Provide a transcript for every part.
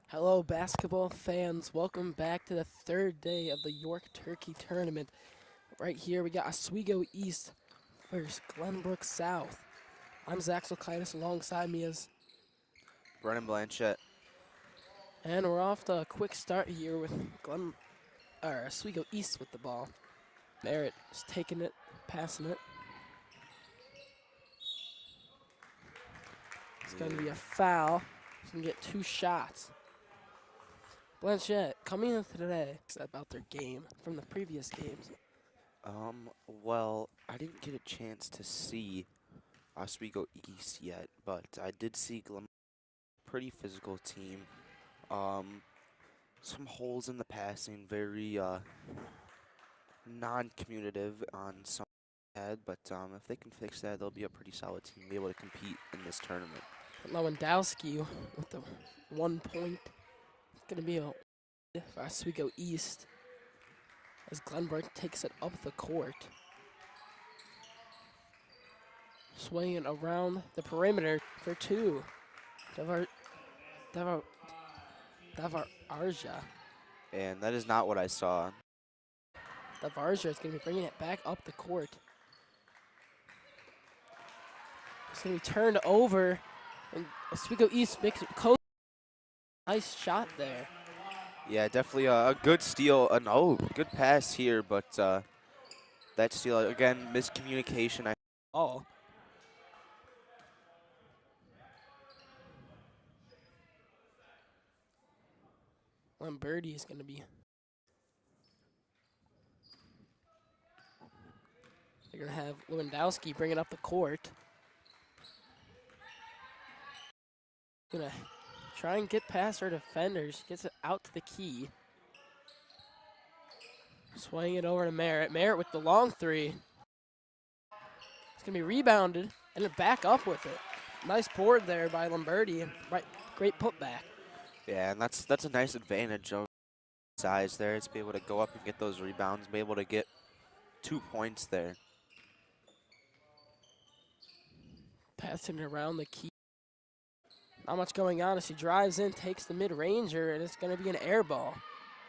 Hello, basketball fans. Welcome back to the third day of the York Turkey Tournament. Right here, we got Oswego East versus Glenbrook South. I'm Zach Sulkitis. Alongside me is, Brennan Blanchett. and we're off to a quick start here with Oswego East with the ball. Merritt is taking it, passing it. It's going to be a foul. He's going to get 2 shots. Blanchett, coming into today about their game from the previous games. Well, I didn't get a chance to see Oswego East yet, but I did see Glenbrook, pretty physical team. Some holes in the passing, very non-commutative on some head, but if they can fix that, they'll be a pretty solid team, be able to compete in this tournament. Lewandowski with the 1 point. It's going to be a for Oswego East as Glenbrook takes it up the court. Swinging around the perimeter for 2. Davar Arja. And that is not what I saw. Davarja is going to be bringing it back up the court. It's going to be turned over, and Oswego East makes it close. Nice shot there. Yeah, definitely a good steal. Good pass here, but that steal, again, miscommunication. Oh. Lamberti is going to be. They're going to have Lewandowski bringing up the court. Going to try and get past our defenders. Gets it out to the key. Swing it over to Merritt. Merritt with the long 3. It's going to be rebounded and then back up with it. Nice board there by Lamberti. Right, great putback. Yeah, and that's a nice advantage of size there. It's be able to go up and get those rebounds, be able to get 2 points there. Passing it around the key. Not much going on as he drives in, takes the mid-ranger, and it's going to be an air ball.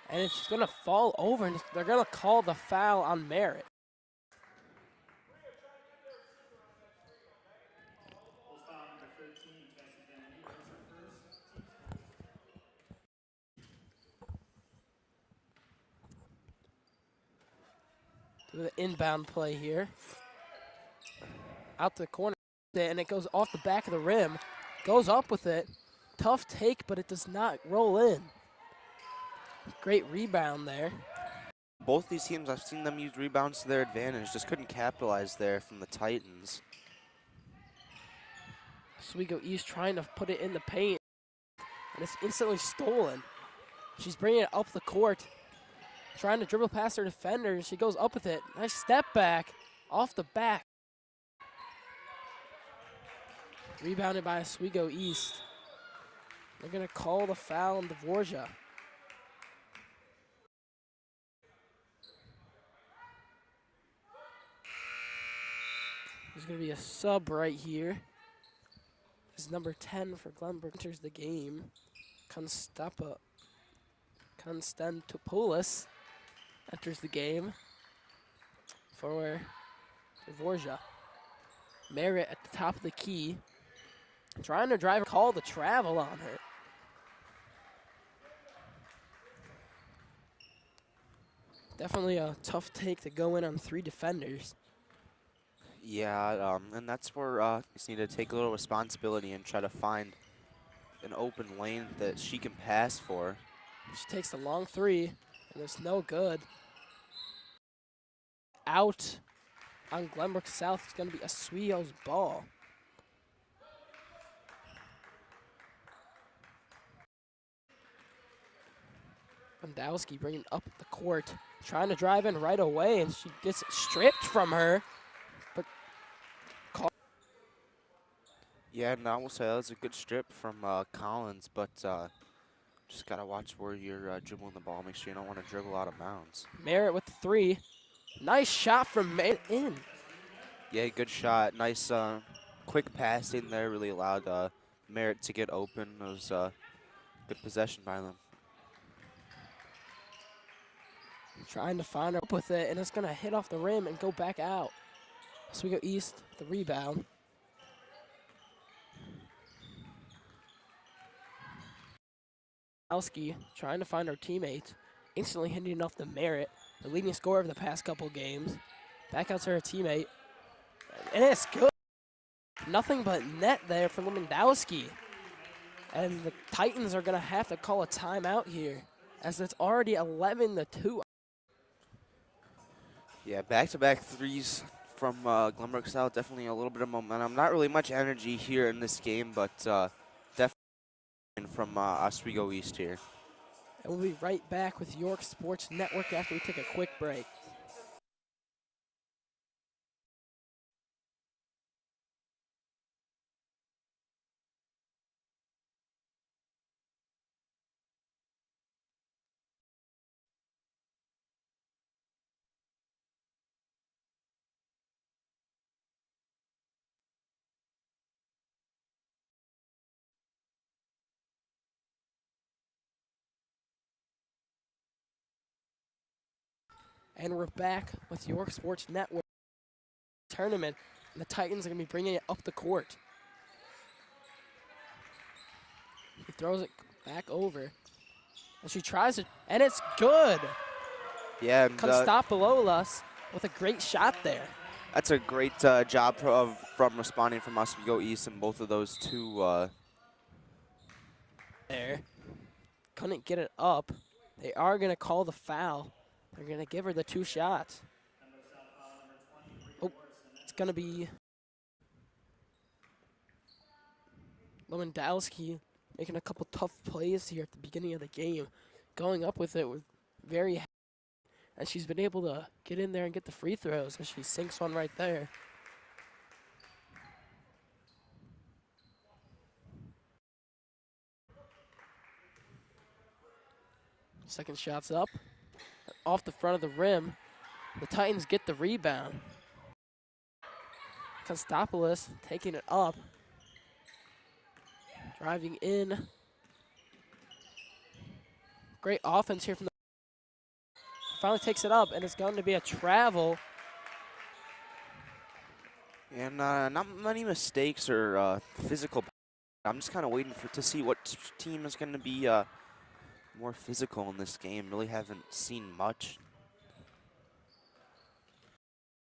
And it's going to fall over, and they're going to call the foul on Merritt. Do the inbound play here. Out the corner, and it goes off the back of the rim. Goes up with it. Tough take, but it does not roll in. Great rebound there. Both these teams, I've seen them use rebounds to their advantage. Just couldn't capitalize there from the Titans. Oswego East trying to put it in the paint, and it's instantly stolen. She's bringing it up the court, trying to dribble past her defender. She goes up with it. Nice step back, off the back. Rebounded by Oswego East. They're going to call the foul on Dvorak. There's going to be a sub right here. This is number 10 for Glenbrook enters the game. Konstantopoulos enters the game for Dvorak. Merritt at the top of the key. Trying to drive, call the travel on her. Definitely a tough take to go in on 3 defenders. Yeah, and that's where you just need to take a little responsibility and try to find an open lane that she can pass for. She takes the long 3, and it's no good. Out on Glenbrook South, it's going to be Oswego's ball. Lewandowski bringing up the court, trying to drive in right away, and she gets it stripped from her. But Yeah, and I will say that was a good strip from Collins, but just got to watch where you're dribbling the ball. Make sure you don't want to dribble out of bounds. Merritt with the 3. Nice shot from Merritt in. Yeah, good shot. Nice quick passing there. Really allowed Merritt to get open. It was Good possession by them. Trying to find her up with it, and it's going to hit off the rim and go back out. Oswego East, the rebound. Alski trying to find her teammate, instantly hitting off the Merritt, the leading scorer of the past couple games. Back out to her teammate, and it's good. Nothing but net there for Lewandowski. And the Titans are going to have to call a timeout here, as it's already 11-2. Yeah, back-to-back threes from Glenbrook South. Definitely a little bit of momentum. Not really much energy here in this game, but definitely from Oswego East here. And we'll be right back with York Sports Network after we take a quick break. And we're back with York Sports Network tournament, and the Titans are going to be bringing it up the court. He throws it back over, and she tries it, and it's good. Yeah, and, Constantopoulos with a great shot there. that's a great job from responding from Oswego East in both of those two. There. Couldn't get it up. They are going to call the foul. They're going to give her the 2 shots. Oh, it's going to be Lewandowski making a couple tough plays here at the beginning of the game. Going up with it with very happy. And she's been able to get in there and get the free throws, and she sinks one right there. Second shot's up. Off the front of the rim. The Titans get the rebound. Constantopoulos taking it up. Driving in. Great offense here from the. Finally takes it up, and it's going to be a travel. And not many mistakes or physical. I'm just kind of waiting to see what team is going to be more physical in this game. Really haven't seen much.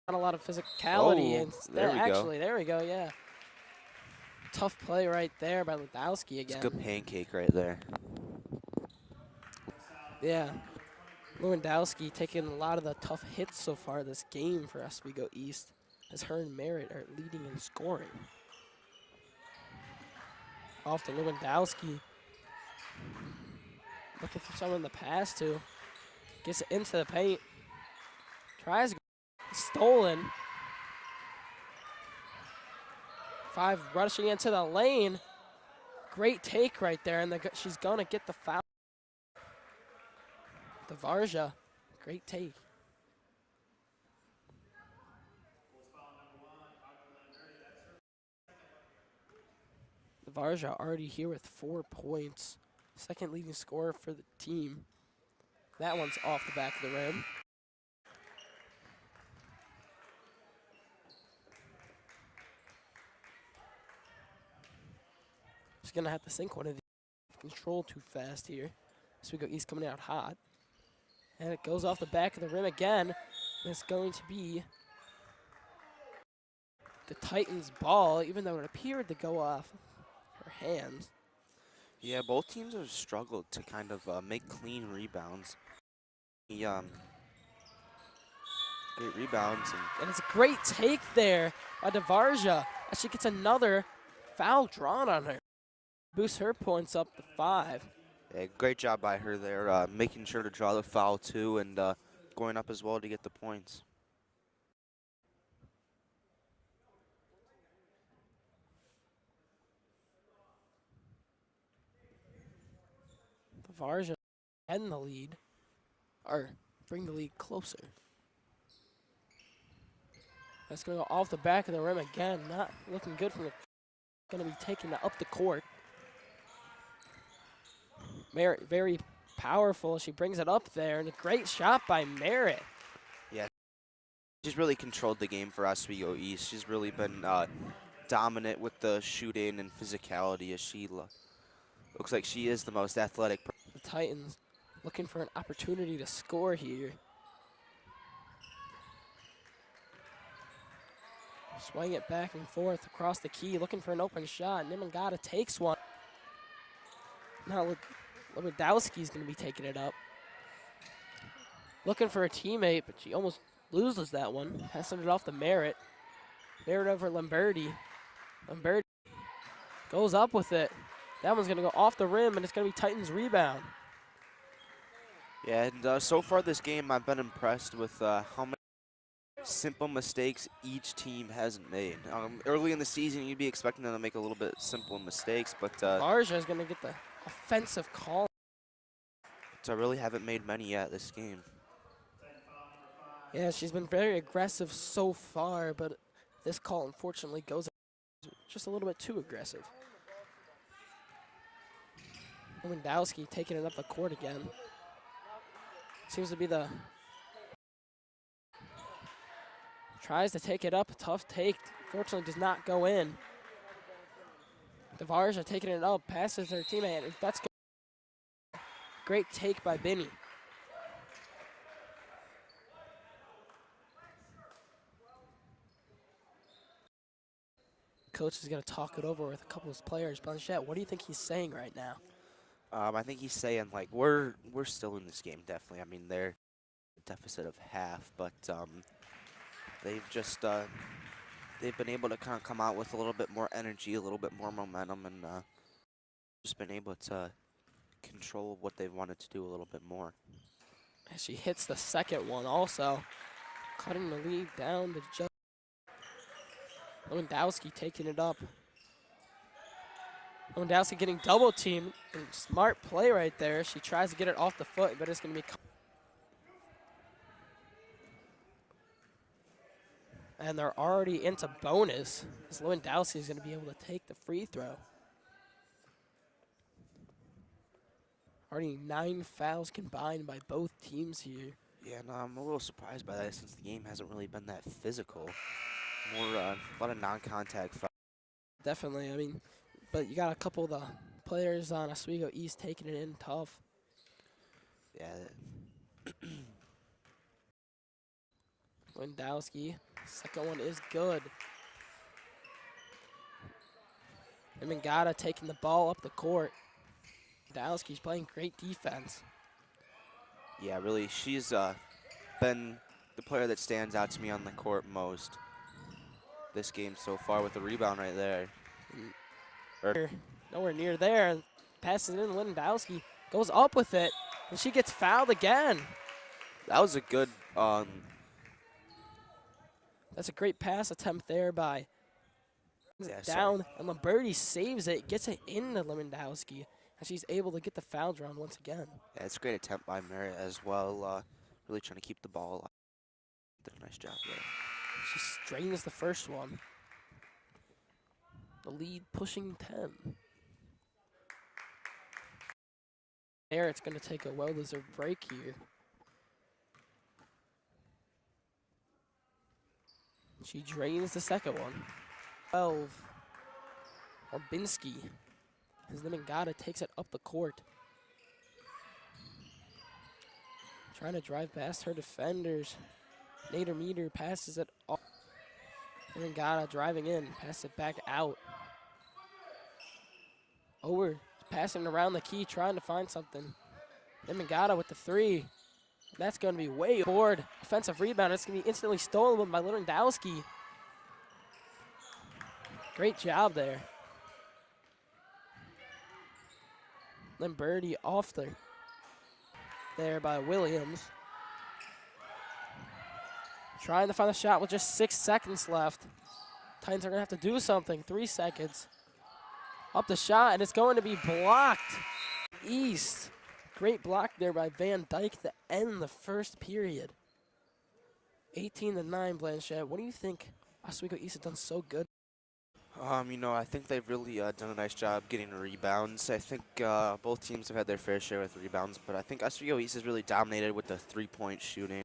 Not a lot of physicality. Oh, there we go. There we go, yeah. Tough play right there by Lewandowski again. It's a good pancake right there. Yeah. Lewandowski taking a lot of the tough hits so far this game for Oswego East, as her and Merritt are leading in scoring. Off to Lewandowski. Looking for someone in the pass to. Gets it into the paint. Tries. Stolen. 5 rushing into the lane. Great take right there, and she's going to get the foul. Devarja, great take. Devarja already here with 4 points. Second leading scorer for the team. That one's off the back of the rim. She's going to have to sink one of these. Control too fast here. Oswego East coming out hot. And it goes off the back of the rim again. And it's going to be the Titans' ball, even though it appeared to go off her hands. Yeah, both teams have struggled to kind of make clean rebounds. Great rebounds. And it's a great take there by Devarja as she gets another foul drawn on her. Boosts her points up to 5. Yeah, great job by her there, making sure to draw the foul too, and going up as well to get the points. Devarja and the lead, or bring the lead closer. That's going to go off the back of the rim again. Not looking good from the. Going to be taking it up the court. Merritt very powerful. She brings it up there, and a great shot by Merritt. Yeah, she's really controlled the game for Oswego East. She's really been dominant with the shooting and physicality as she looks like she is the most athletic. The Titans looking for an opportunity to score here. Swing it back and forth across the key, looking for an open shot. Nimangata takes one. Now Lewandowski's going to be taking it up. Looking for a teammate, but she almost loses that one. Passing it off to Merritt. Merritt over Lamberti. Lamberti goes up with it. That one's going to go off the rim, and it's going to be Titans' rebound. Yeah, and so far this game, I've been impressed with how many simple mistakes each team hasn't made. Early in the season, you'd be expecting them to make a little bit simple mistakes, but Varja is going to get the offensive call. So I really haven't made many yet this game. Yeah, she's been very aggressive so far, but this call unfortunately goes just a little bit too aggressive. Lewandowski taking it up the court again. Seems to be the... Tries to take it up, tough take. Fortunately does not go in. Devarja taking it up, passes her teammate. That's good. Great take by Binney. Coach is going to talk it over with a couple of his players. Blanchette, what do you think he's saying right now? I think he's saying, like, we're still in this game, definitely. I mean, they're a deficit of half, but they've just they've been able to kind of come out with a little bit more energy, a little bit more momentum, and just been able to control what they've wanted to do a little bit more. As she hits the second one also, cutting the lead down to just Lewandowski taking it up. Lewandowski getting double teamed. Smart play right there. She tries to get it off the foot, but it's going to be... And they're already into bonus, as Lewandowski is going to be able to take the free throw. Already 9 fouls combined by both teams here. Yeah, no, I'm a little surprised by that since the game hasn't really been that physical. More a lot of non-contact fouls. Definitely, I mean, but you got a couple of the players on Oswego East taking it in tough. Yeah. Lewandowski, second one is good. Nimangata taking the ball up the court. Lewandowski's playing great defense. Yeah, really, she's been the player that stands out to me on the court most this game so far with the rebound right there. Nowhere near there. Passes it in. Lewandowski goes up with it, and she gets fouled again. That was a good... That's a great pass attempt there by down, and Lamberti saves it, gets it into Lewandowski, and she's able to get the foul drawn once again. Yeah, it's a great attempt by Merritt as well, really trying to keep the ball alive. Did a nice job there. She strains the first one. The lead pushing 10. Merritt's going to take a well-deserved break here. She drains the second one. 12. Orbinski. As Nimangata takes it up the court. Trying to drive past her defenders. Nader Meter passes it off. Nimangata driving in, passes it back out. Over, passing around the key, trying to find something. Nimangata with the three. That's going to be way board. Offensive rebound. It's going to be instantly stolen by Lewandowski. Great job there. Lamberti off there by Williams. Trying to find a shot with just 6 seconds left. Titans are going to have to do something. 3 seconds. Up the shot, and it's going to be blocked. East. Great block there by Van Dyke to end the first period. 18-9, Blanchette. What do you think Oswego East has done so good? You know, I think they've really done a nice job getting rebounds. I think both teams have had their fair share with rebounds, but I think Oswego East has really dominated with the three-point shooting.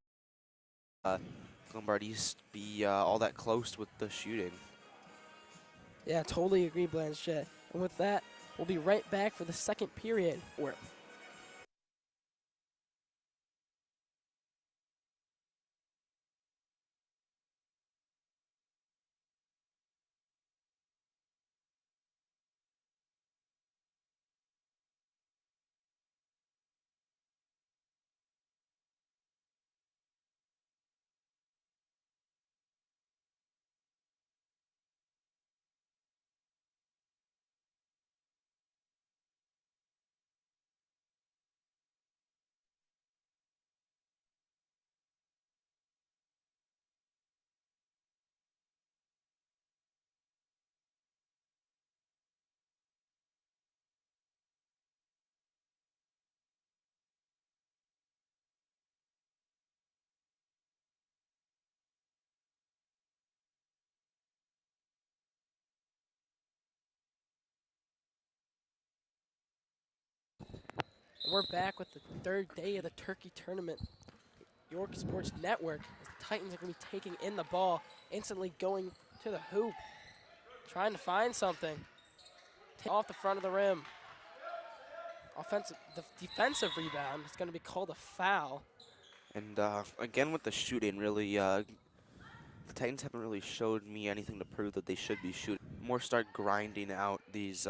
Glenbrook East be all that close with the shooting. Yeah, totally agree, Blanchett. And with that, we'll be right back for the second period. And we're back with the third day of the Turkey Tournament. York Sports Network, as the Titans are going to be taking in the ball, instantly going to the hoop, trying to find something. Off the front of the rim. The defensive rebound is going to be called a foul. And again with the shooting, really, the Titans haven't really showed me anything to prove that they should be shooting. More start grinding out these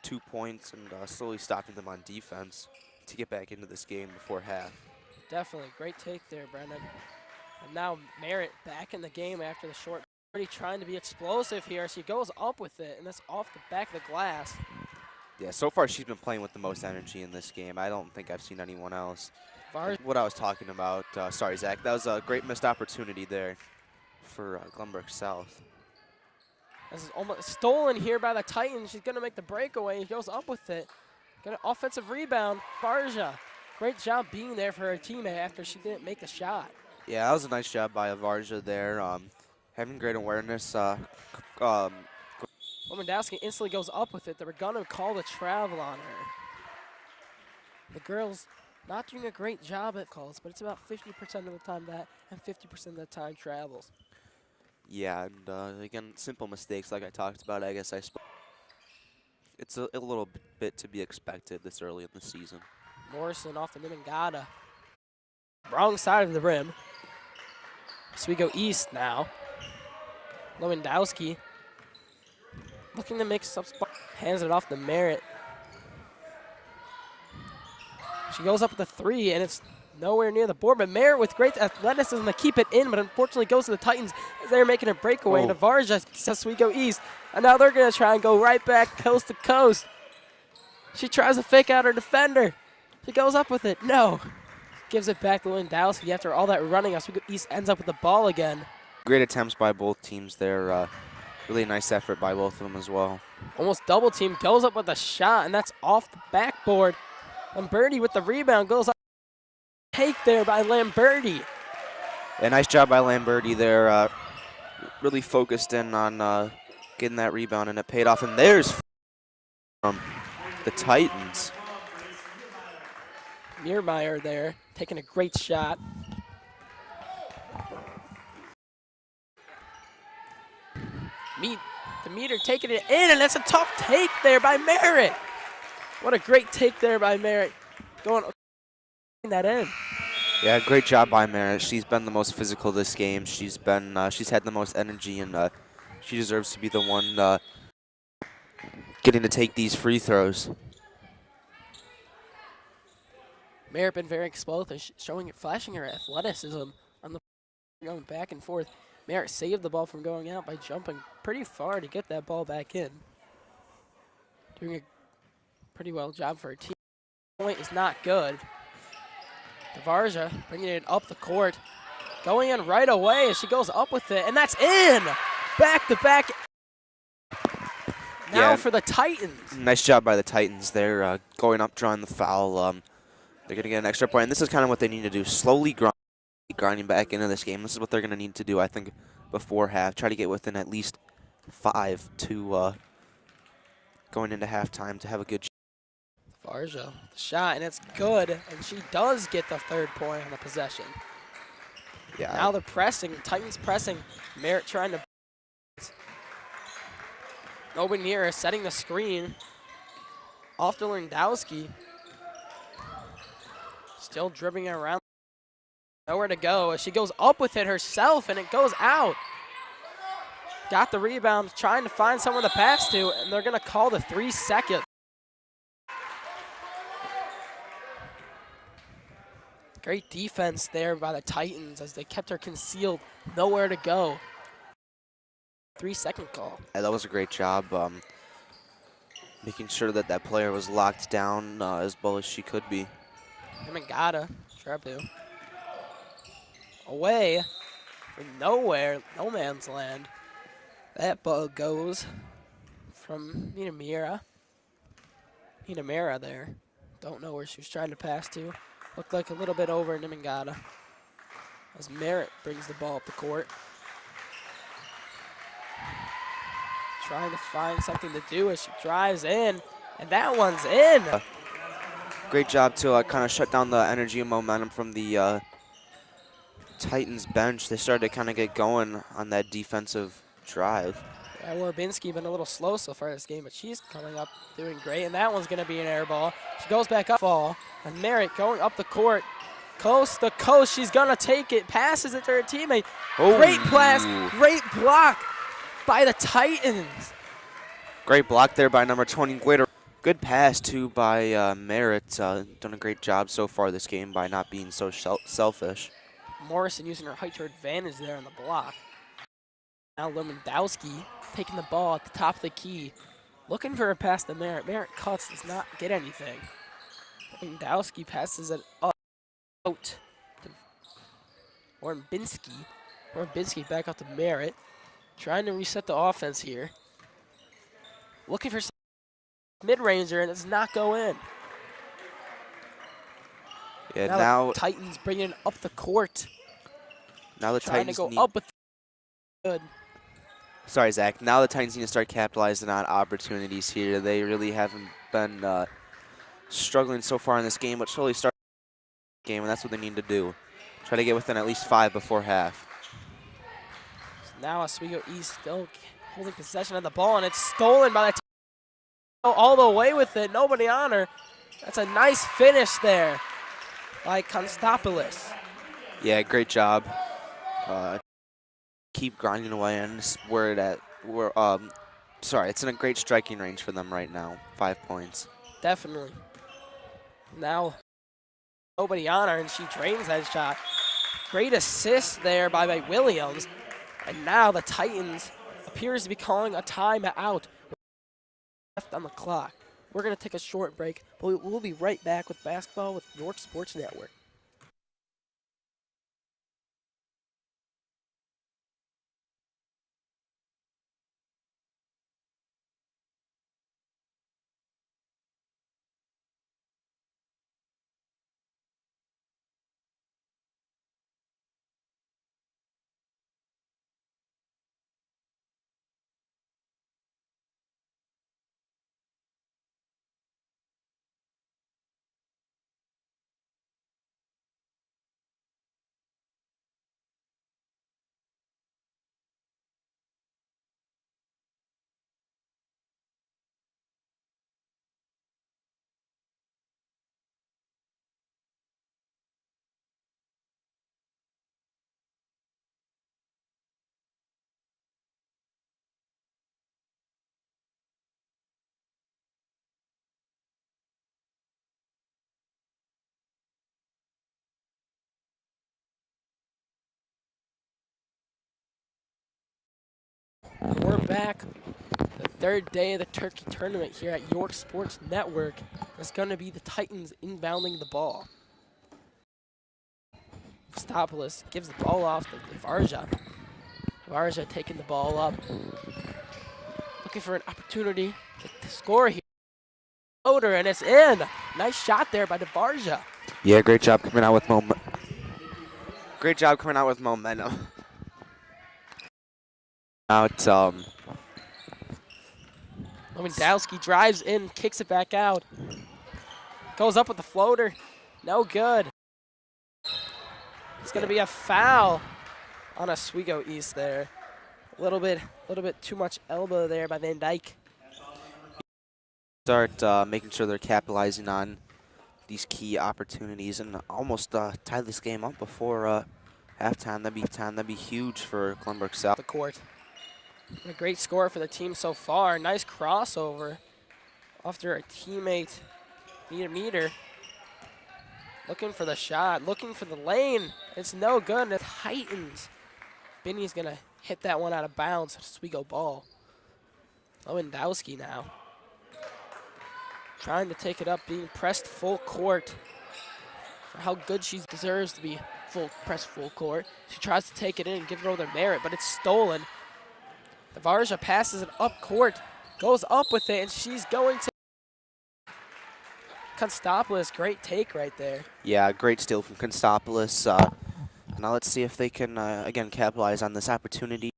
2 points and slowly stopping them on defense to get back into this game before half. Definitely. Great take there, Brendan. And now Merritt back in the game after the short. Already trying to be explosive here. She goes up with it, and that's off the back of the glass. Yeah, so far she's been playing with the most energy in this game. I don't think I've seen anyone else. What I was talking about, sorry, Zach, that was a great missed opportunity there for Glenbrook South. This is almost stolen here by the Titans. She's going to make the breakaway. He goes up with it. Got an offensive rebound. Varja, great job being there for her teammate after she didn't make the shot. Yeah, that was a nice job by Varja there. Having great awareness. Lewandowski instantly goes up with it. They were going to call the travel on her. The girls not doing a great job at calls, but it's about 50% of the time that and 50% of the time travels. Yeah, and again, simple mistakes like I talked about. I guess it's a little bit to be expected this early in the season. Morrison off the Nimangada. Wrong side of the rim. So we go east now. Lewandowski looking to make some spot. Hands it off to Merritt. She goes up with a three, and it's nowhere near the board. But Merritt with great athleticism to keep it in, but unfortunately goes to the Titans as they're making a breakaway. And Varja says we go east. And now they're going to try and go right back coast to coast. She tries to fake out her defender. She goes up with it. No. Gives it back to Lewandowski after all that running. Oswego East ends up with the ball again. Great attempts by both teams there. Really nice effort by both of them as well. Almost double team. Goes up with a shot, and that's off the backboard. Lamberti with the rebound. Goes up. Take there by Lamberti. A nice job by Lamberti there. Really focused in on getting that rebound, and it paid off. And there's from the Titans. Meiermeyer there, taking a great shot. Demeter taking it in, and that's a tough take there by Merritt. What a great take there by Merritt. Going that in. Yeah, great job by Merritt. She's been the most physical this game. She's had the most energy, and she deserves to be the one getting to take these free throws. Merritt been very explosive, flashing her athleticism on the going back and forth. Merritt saved the ball from going out by jumping pretty far to get that ball back in. Doing a pretty well job for her team. Point is not good. Varja bringing it up the court. Going in right away as she goes up with it, and that's in! Back to back. Now for the Titans. Nice job by the Titans. They're going up, drawing the foul. They're going to get an extra point, and this is kind of what they need to do. Slowly grinding back into this game. This is what they're going to need to do, I think, before half. Try to get within at least 5 to going into halftime to have a good. Varja, the shot, and it's good, and she does get the 3rd point on the possession. Yeah. Now they're pressing, Titans pressing. Merritt trying to. Nobody near her, setting the screen. Off to Lewandowski. Still dribbling it around. Nowhere to go. She goes up with it herself, and it goes out. Got the rebound, trying to find someone to pass to, and they're going to call the 3 seconds. Great defense there by the Titans as they kept her concealed. Nowhere to go. 3-second call. Yeah, that was a great job making sure that that player was locked down as well as she could be. Himagata, Trebu. Away from nowhere, no man's land. That ball goes from Minamira. Minamira there. Don't know where she was trying to pass to. Looked like a little bit over Nimangata. As Merritt brings the ball up the court. Trying to find something to do as she drives in. And that one's in. Great job to kind of shut down the energy and momentum from the Titans bench. They started to kind of get going on that defensive drive. Yeah, Warbinski been a little slow so far this game, but she's coming up doing great. And that one's going to be an air ball. She goes back up. Fall. And Merritt going up the court. Coast to coast. She's going to take it. Passes it to her teammate. Oh. Great pass. Great block by the Titans. Great block there by number 20, McQuade. Good pass, too, by Merritt. Done a great job so far this game by not being so selfish. Morrison using her height to her advantage there on the block. Now Lewandowski taking the ball at the top of the key. Looking for a pass to Merritt. Merritt cuts, does not get anything. Lewandowski passes it up. Out to Warbinski. Warbinski back out to Merritt. Trying to reset the offense here. Looking for some mid-ranger, and it does not go in. Yeah, now Titans bringing it up the court. Now the Trying Titans to go up with good. Sorry, Zach. Now the Titans need to start capitalizing on opportunities here. They really haven't been struggling so far in this game, but slowly start the game, and that's what they need to do. Try to get within at least 5 before half. Now Oswego East still holding possession of the ball, and it's stolen by the Titans. All the way with it. Nobody on her. That's a nice finish there by Constantopoulos. Yeah, great job. Keep grinding away, and it's in a great striking range for them right now. 5 points. Definitely. Now, nobody on her, and she drains that shot. Great assist there by Williams. And now the Titans appears to be calling a timeout. Left on the clock. We're going to take a short break, but we'll be right back with basketball with York Sports Network. We're back. The 3rd day of the Turkey Tournament here at York Sports Network. It's going to be the Titans inbounding the ball. Stopoulos gives the ball off to Varja. Varja taking the ball up. Looking for an opportunity to score here. Floater, and it's in. Nice shot there by Varja. Yeah, great job coming out with momentum. Great job coming out with momentum. Out Lewandowski drives in, kicks it back out. Goes up with the floater. No good. It's going to be a foul on Oswego East there. A little bit too much elbow there by Van Dyke. Start making sure they're capitalizing on these key opportunities and almost tie this game up before halftime. That'd be huge for Glenbrook South. The court. A great score for the team so far. Nice crossover after a teammate meter. Looking for the shot, looking for the lane. It's no good. It heightens. Binny's gonna hit that one out of bounds. Oswego ball. Lewandowski now. Trying to take it up, being pressed full court. For how good she deserves to be pressed full court. She tries to take it in and give it over to Merritt, but it's stolen. Varja passes it up court, goes up with it, and she's going to Constantopoulos. Great take right there. Yeah, great steal from Constantopoulos. Now let's see if they can, again, capitalize on this opportunity.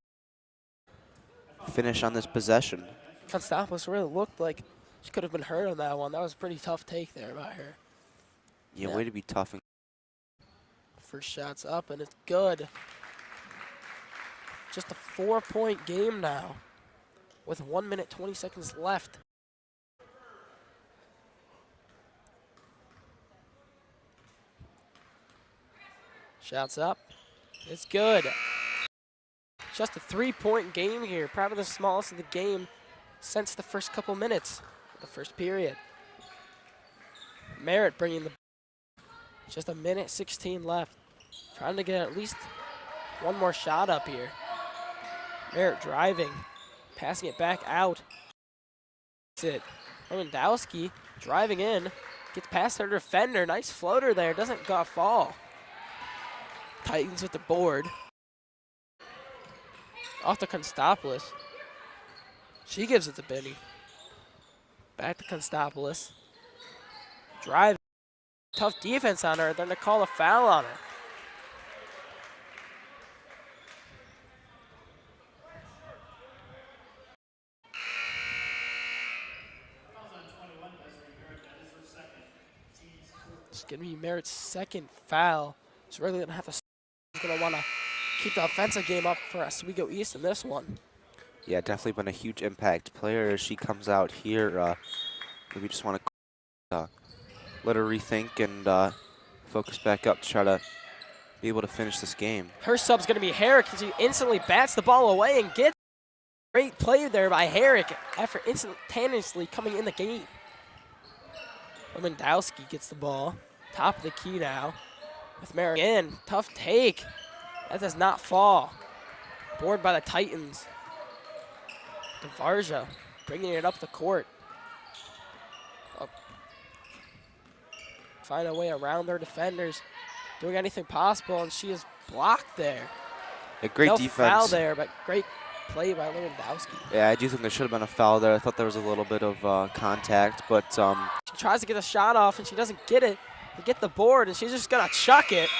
Finish on this possession. Constantopoulos really looked like she could have been hurt on that one. That was a pretty tough take there by her. Yeah, way to be tough. First shot's up, and it's good. Just a 4-point game now with 1 minute, 20 seconds left. Shots up. It's good. Just a 3-point game here. Probably the smallest of the game since the first couple minutes, the first period. Merritt bringing the just a minute 16 left. Trying to get at least one more shot up here. Merritt driving, passing it back out. That's it. Lewandowski driving in, gets past her defender. Nice floater there, doesn't go fall. Titans with the board. Off to Constantopoulos. She gives it to Benny. Back to Constantopoulos. Drive. Tough defense on her. They're going to call a foul on her. It's going to be Merritt's second foul. She's really going to have to. She's going to want to keep the offensive game up for Oswego East in this one. Yeah, definitely been a huge impact player as she comes out here. Maybe just want to let her rethink and focus back up to try to be able to finish this game. Her sub's going to be Herrick, and she instantly bats the ball away and gets great play there by Herrick after instantaneously coming in the game. Lewandowski gets the ball. Top of the key now with Merrick in. Tough take. That does not fall. Board by the Titans. Varja bringing it up the court. Find a way around their defenders. Doing anything possible, and she is blocked there. A great no defense. Foul there, but great play by Lewandowski. Yeah, I do think there should have been a foul there. I thought there was a little bit of contact, but she tries to get a shot off, and she doesn't get it. They get the board, and she's just gonna chuck it.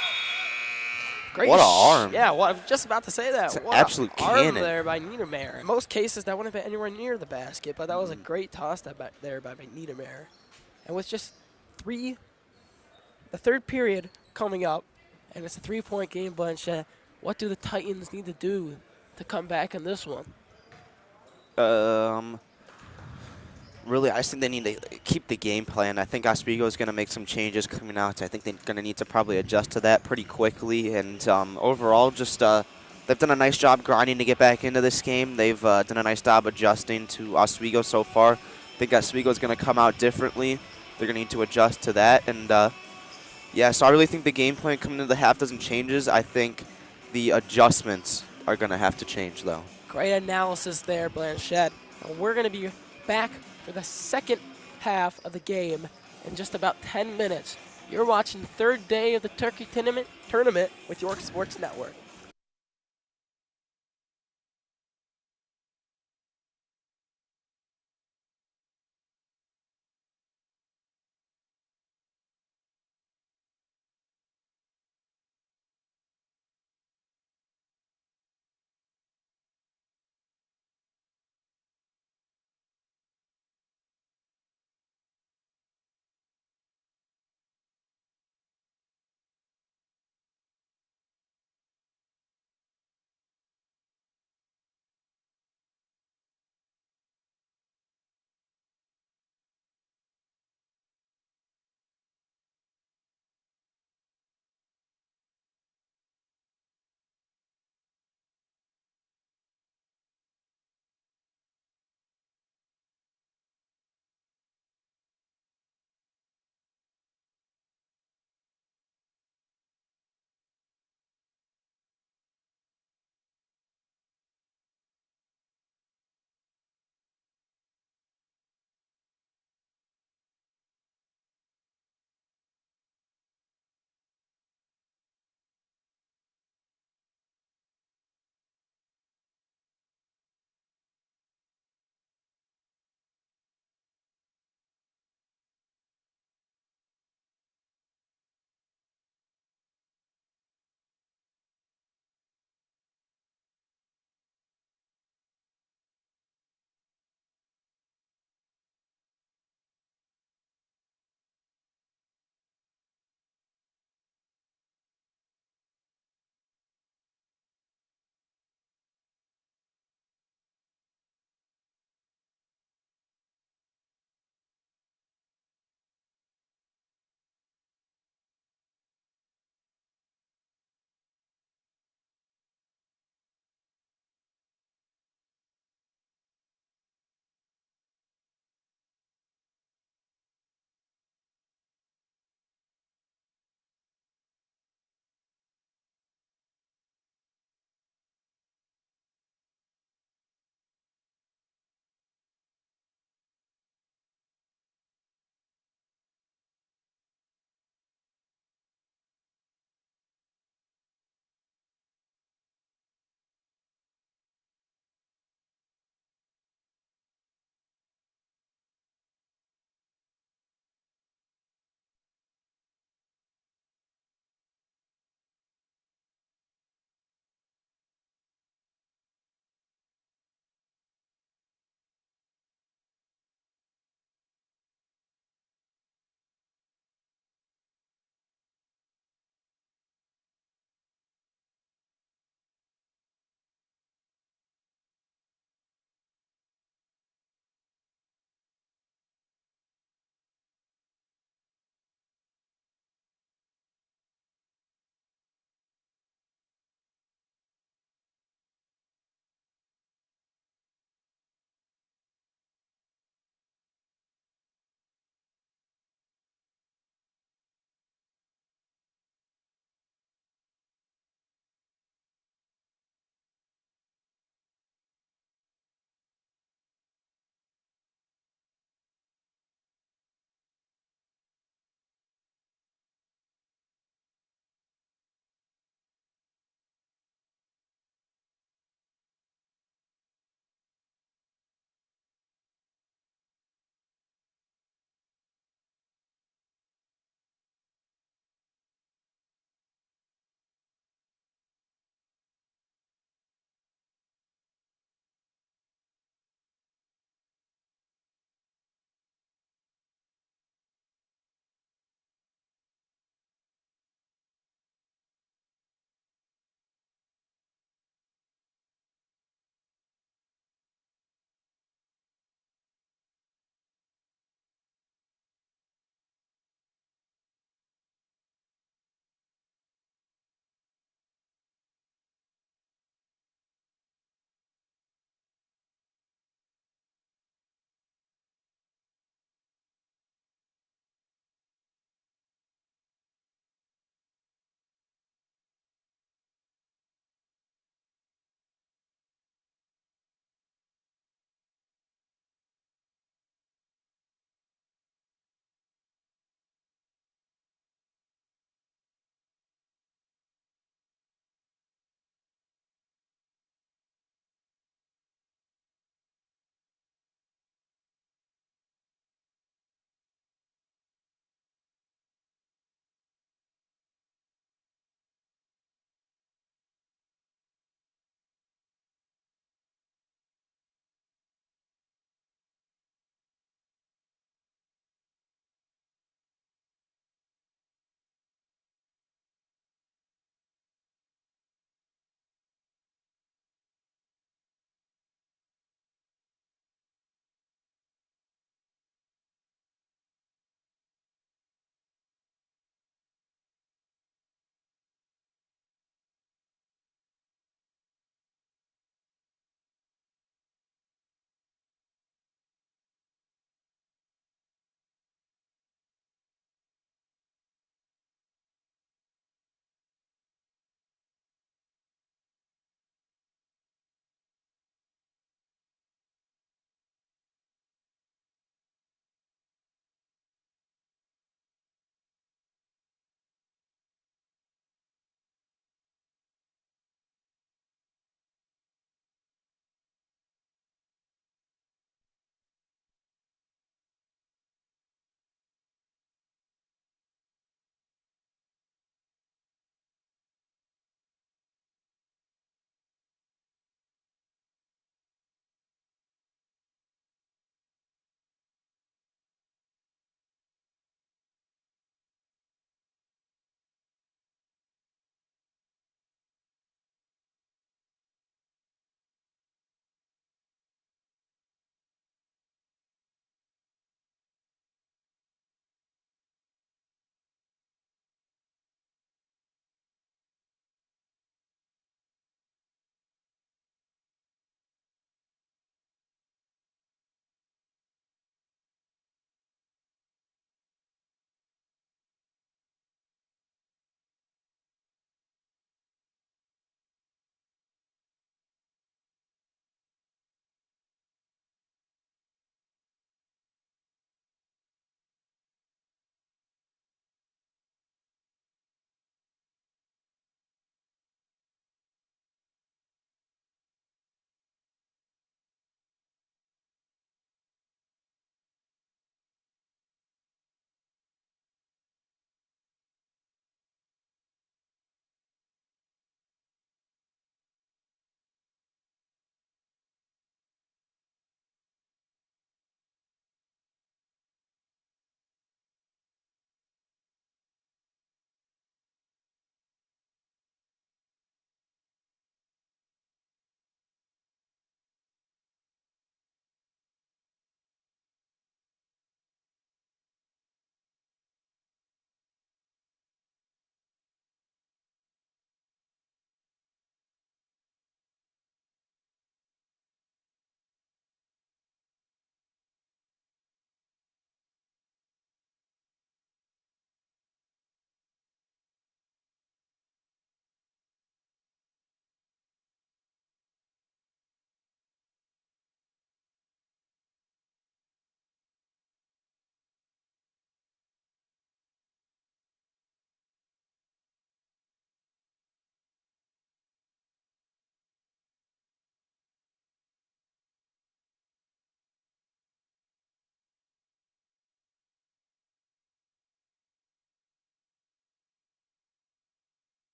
Great what an arm. Yeah, well, I was just about to say that. It's an what absolute arm cannon there by Niedermeyer. In most cases, that wouldn't have been anywhere near the basket, but that was a great toss that back there by Niedermeyer. And with just the third period coming up, and it's a 3-point game, Blanchett, what do the Titans need to do to come back in this one? Really, I just think they need to keep the game plan. I think Oswego is going to make some changes coming out. I think they're going to need to probably adjust to that pretty quickly. And overall, just they've done a nice job grinding to get back into this game. They've done a nice job adjusting to Oswego so far. I think Oswego is going to come out differently. They're going to need to adjust to that. And, yeah, so I really think the game plan coming into the half doesn't change. I think the adjustments are going to have to change, though. Great analysis there, Blanchett. And we're going to be back for the second half of the game in just about 10 minutes. You're watching the third day of the Turkey Tournament with York Sports Network.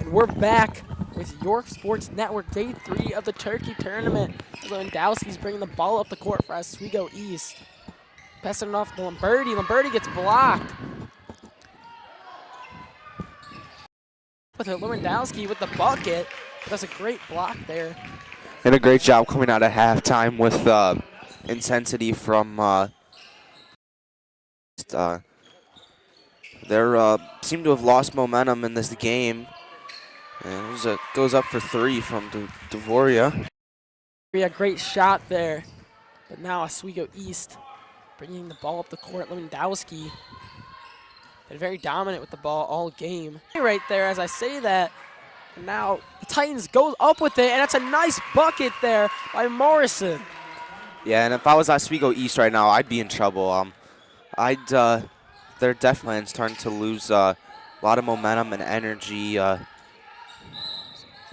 And we're back with York Sports Network, Day 3 of the Turkey Tournament. Lewandowski's bringing the ball up the court for Oswego East. Passing it off to Lamberti. Lamberti gets blocked. With Lewandowski with the bucket. That's a great block there. And a great job coming out of halftime with intensity from they seem to have lost momentum in this game. And it goes up for 3 from Dvoria. Yeah, great shot there. But now Oswego East bringing the ball up the court. Lewandowski been very dominant with the ball all game. Right there as I say that. And now the Titans goes up with it, and that's a nice bucket there by Morrison. Yeah, and if I was Oswego East right now, I'd be in trouble. They're definitely starting to lose a lot of momentum and energy.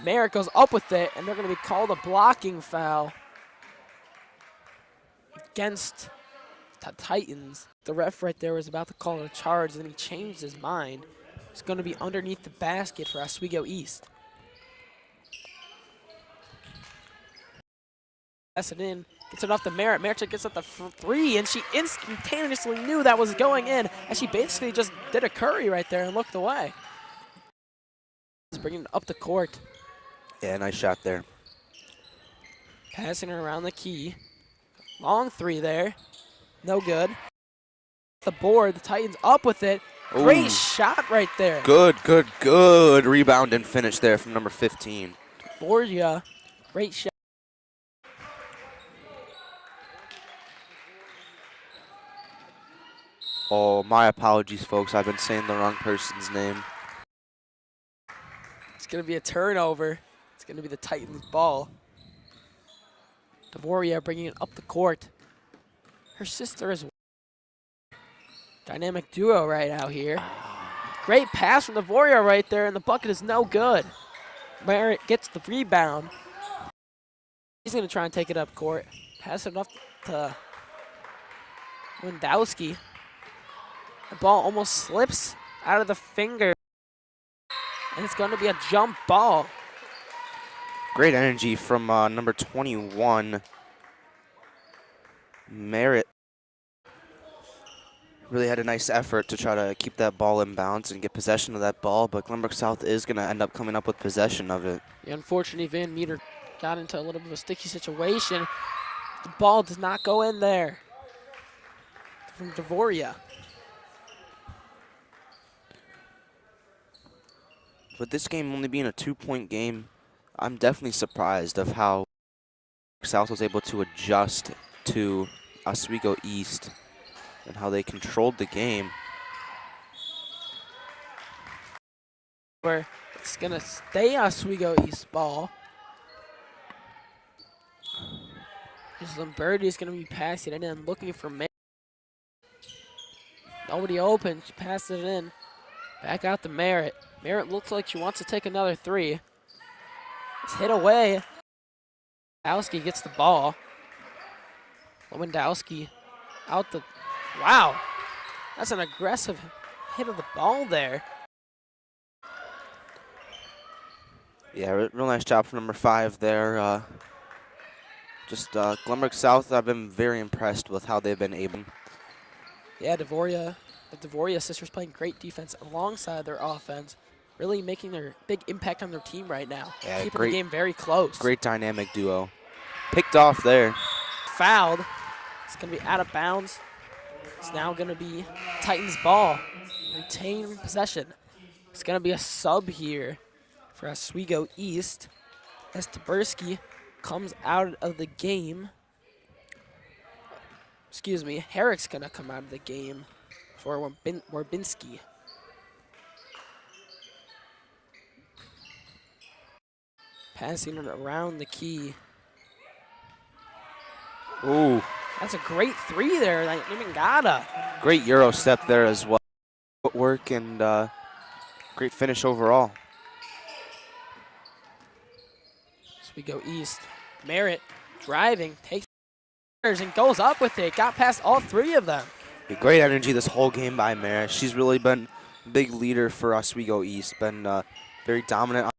Merritt goes up with it, and they're going to be called a blocking foul against the Titans. The ref right there was about to call a charge, and then he changed his mind. It's going to be underneath the basket for Oswego East. Pass it in, gets it off to Merritt. Merritt gets up the 3, and she instantaneously knew that was going in, and she basically just did a curry right there and looked away. He's bringing it up the court. Yeah, nice shot there. Passing it around the key. Long 3 there. No good. The board, the Titans up with it. Great shot right there. Good rebound and finish there from number 15. Borgia, great shot. Oh, my apologies, folks. I've been saying the wrong person's name. It's going to be a turnover. It's going to be the Titans' ball. Dvoria bringing it up the court. Her sister is dynamic duo right out here. Great pass from Dvoria right there, and the bucket is no good. Merritt gets the rebound. He's going to try and take it up court. Pass it up to Lewandowski. The ball almost slips out of the finger. And it's going to be a jump ball. Great energy from number 21, Merritt. Really had a nice effort to try to keep that ball in bounds and get possession of that ball, but Glenbrook South is going to end up coming up with possession of it. Yeah, unfortunately, Van Meter got into a little bit of a sticky situation. The ball does not go in there from Dvoria. With this game only being a 2-point game, I'm definitely surprised of how South was able to adjust to Oswego East and how they controlled the game. Where it's going to stay Oswego East ball. Lamberti is going to be passing it in, looking for Merritt. Nobody open. She passed it in. Back out to Merritt. Merritt looks like she wants to take another 3. It's hit away. Lewandowski gets the ball. Lewandowski out the... Wow. That's an aggressive hit of the ball there. Yeah, real nice job from number 5 there. Glenbrook South, I've been very impressed with how they've been able. Yeah, the Dvoria sisters playing great defense alongside their offense. Really making their big impact on their team right now. Yeah, keeping the game very close. Great dynamic duo. Picked off there. Fouled. It's going to be out of bounds. It's now going to be Titans ball. Retain possession. It's going to be a sub here for Oswego East as Taberski comes out of the game. Excuse me, Herrick's going to come out of the game for Warbinski. Passing it around the key. Ooh. That's a great 3 there, Nimingata. Great Euro step there as well. Footwork and great finish overall. So we go East. Merritt driving, takes and goes up with it. Got past all 3 of them. Great energy this whole game by Merritt. She's really been a big leader for Oswego East. Been very dominant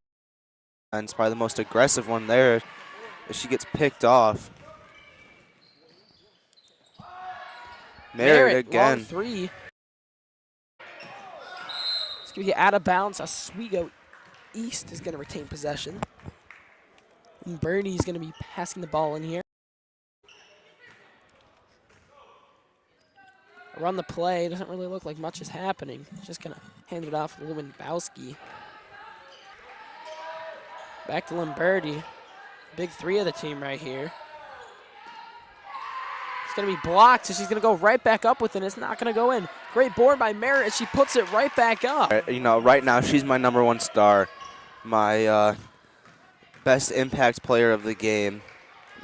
offense, probably the most aggressive one there. As she gets picked off. Merritt again. Long three. It's going to be out of bounds. Oswego East is going to retain possession. And Bernie's going to be passing the ball in here. Run the play. Doesn't really look like much is happening. Just going to hand it off to Lewandowski. Back to Limberti. Big three of the team right here. It's going to be blocked, so she's going to go right back up with it. It's not going to go in. Great board by Merritt, and she puts it right back up. You know, right now she's my #1 star, my best impact player of the game.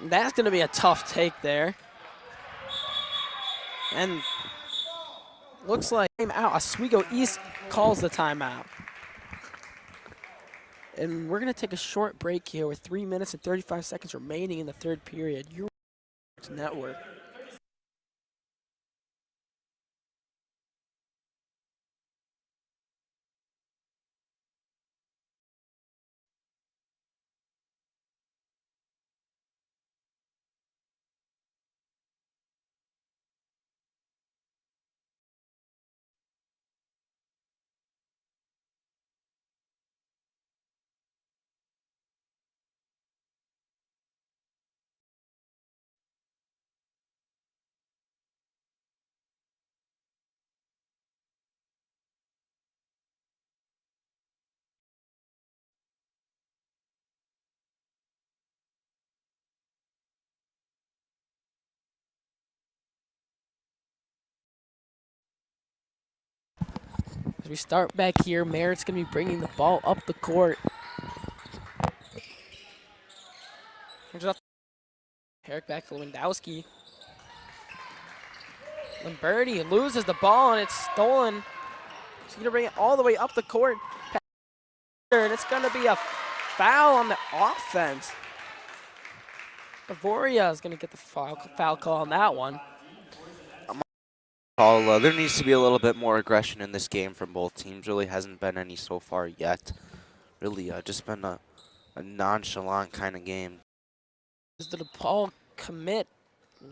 That's going to be a tough take there. And looks like timeout. Oswego East calls the timeout. And we're going to take a short break here with 3 minutes and 35 seconds remaining in the third period. Your network. As we start back here, Merritt's going to be bringing the ball up the court. Herrick back to Lewandowski. Limberti loses the ball, and it's stolen. She's going to bring it all the way up the court. And it's going to be a foul on the offense. Bavoria is going to get the foul call on that one. There needs to be a little bit more aggression in this game from both teams. Really hasn't been any so far yet. Really just been a nonchalant kind of game. As the DePaul commit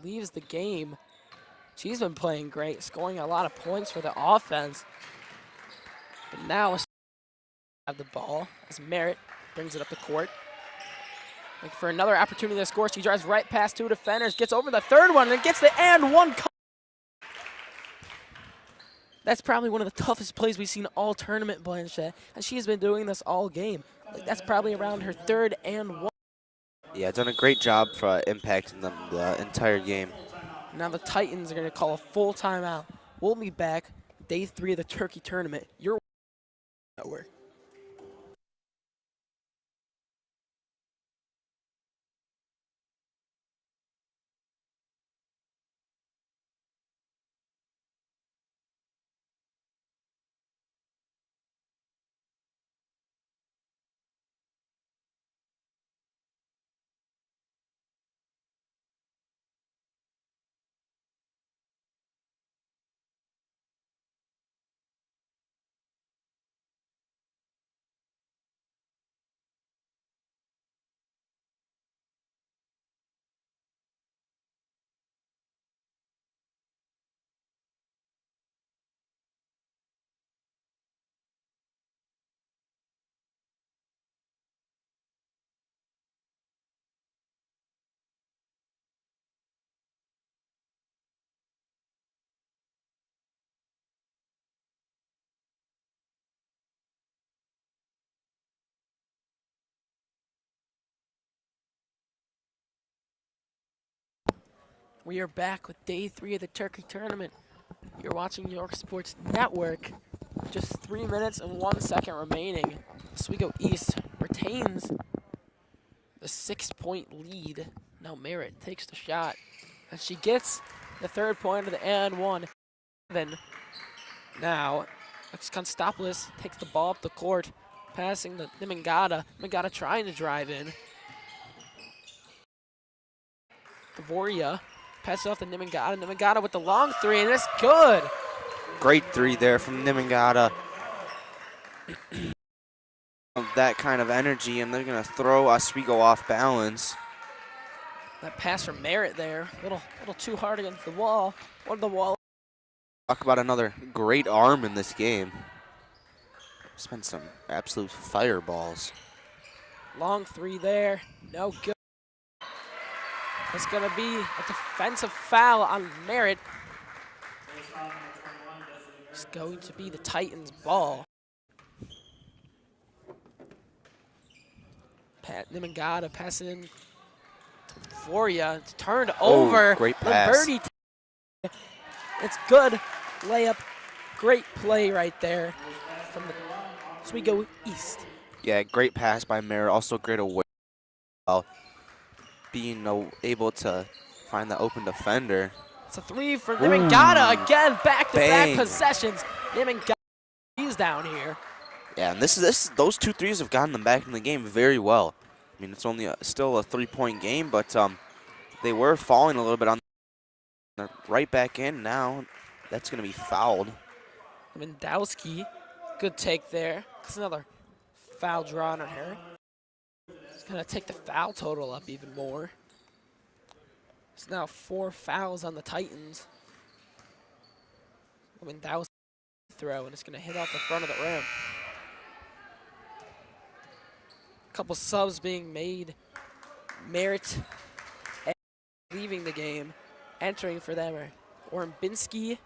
leaves the game, she's been playing great, scoring a lot of points for the offense. But now have the ball as Merritt brings it up the court. Looking for another opportunity to score. She drives right past two defenders, gets over the third one, and gets the and one. That's probably one of the toughest plays we've seen all tournament, Blanchett, and she has been doing this all game. Like, that's probably around her third and one. Yeah, done a great job for impacting them the entire game. Now the Titans are going to call a full timeout. We'll be back day 3 of the Turkey Tournament. Your network. We are back with day 3 of the Turkey Tournament. You're watching York Sports Network. Just 3 minutes and 1 second remaining. Oswego East retains the 6-point lead. Now Merritt takes the shot, and she gets the third point of the and one. Now, Constantopoulos takes the ball up the court, passing to Nimangata. Nimangata trying to drive in. Dvoria passes off to Nimangata. Nimangata with the long three, and it's good. Great three there from Nimangata. of that kind of energy, and they're going to throw Oswego off balance. That pass from Merritt there, little too hard against the wall. Or the wall. Talk about another great arm in this game. There's been some absolute fireballs. Long three there, no good. It's going to be a defensive foul on Merritt. It's going to be the Titans' ball. Nimangata passing in for you. It's turned over. Great pass. It's good layup. Great play right there from the Oswego East. Yeah, great pass by Merritt. Also great away. Being able to find the open defender. It's a three for Nimangata. Again, back-to-back possessions. Nimangata is down here. Yeah, and those 2 threes have gotten them back in the game very well. I mean, it's only still a 3-point game, but they were falling a little bit on. They're right back in now. That's going to be fouled. Mendowski, good take there. That's another foul drawn on her. It's going to take the foul total up even more. It's now 4 fouls on the Titans. Mendowski throw, and it's going to hit off the front of the rim. Couple subs being made. Merritt leaving the game. Entering for them are Ormbinski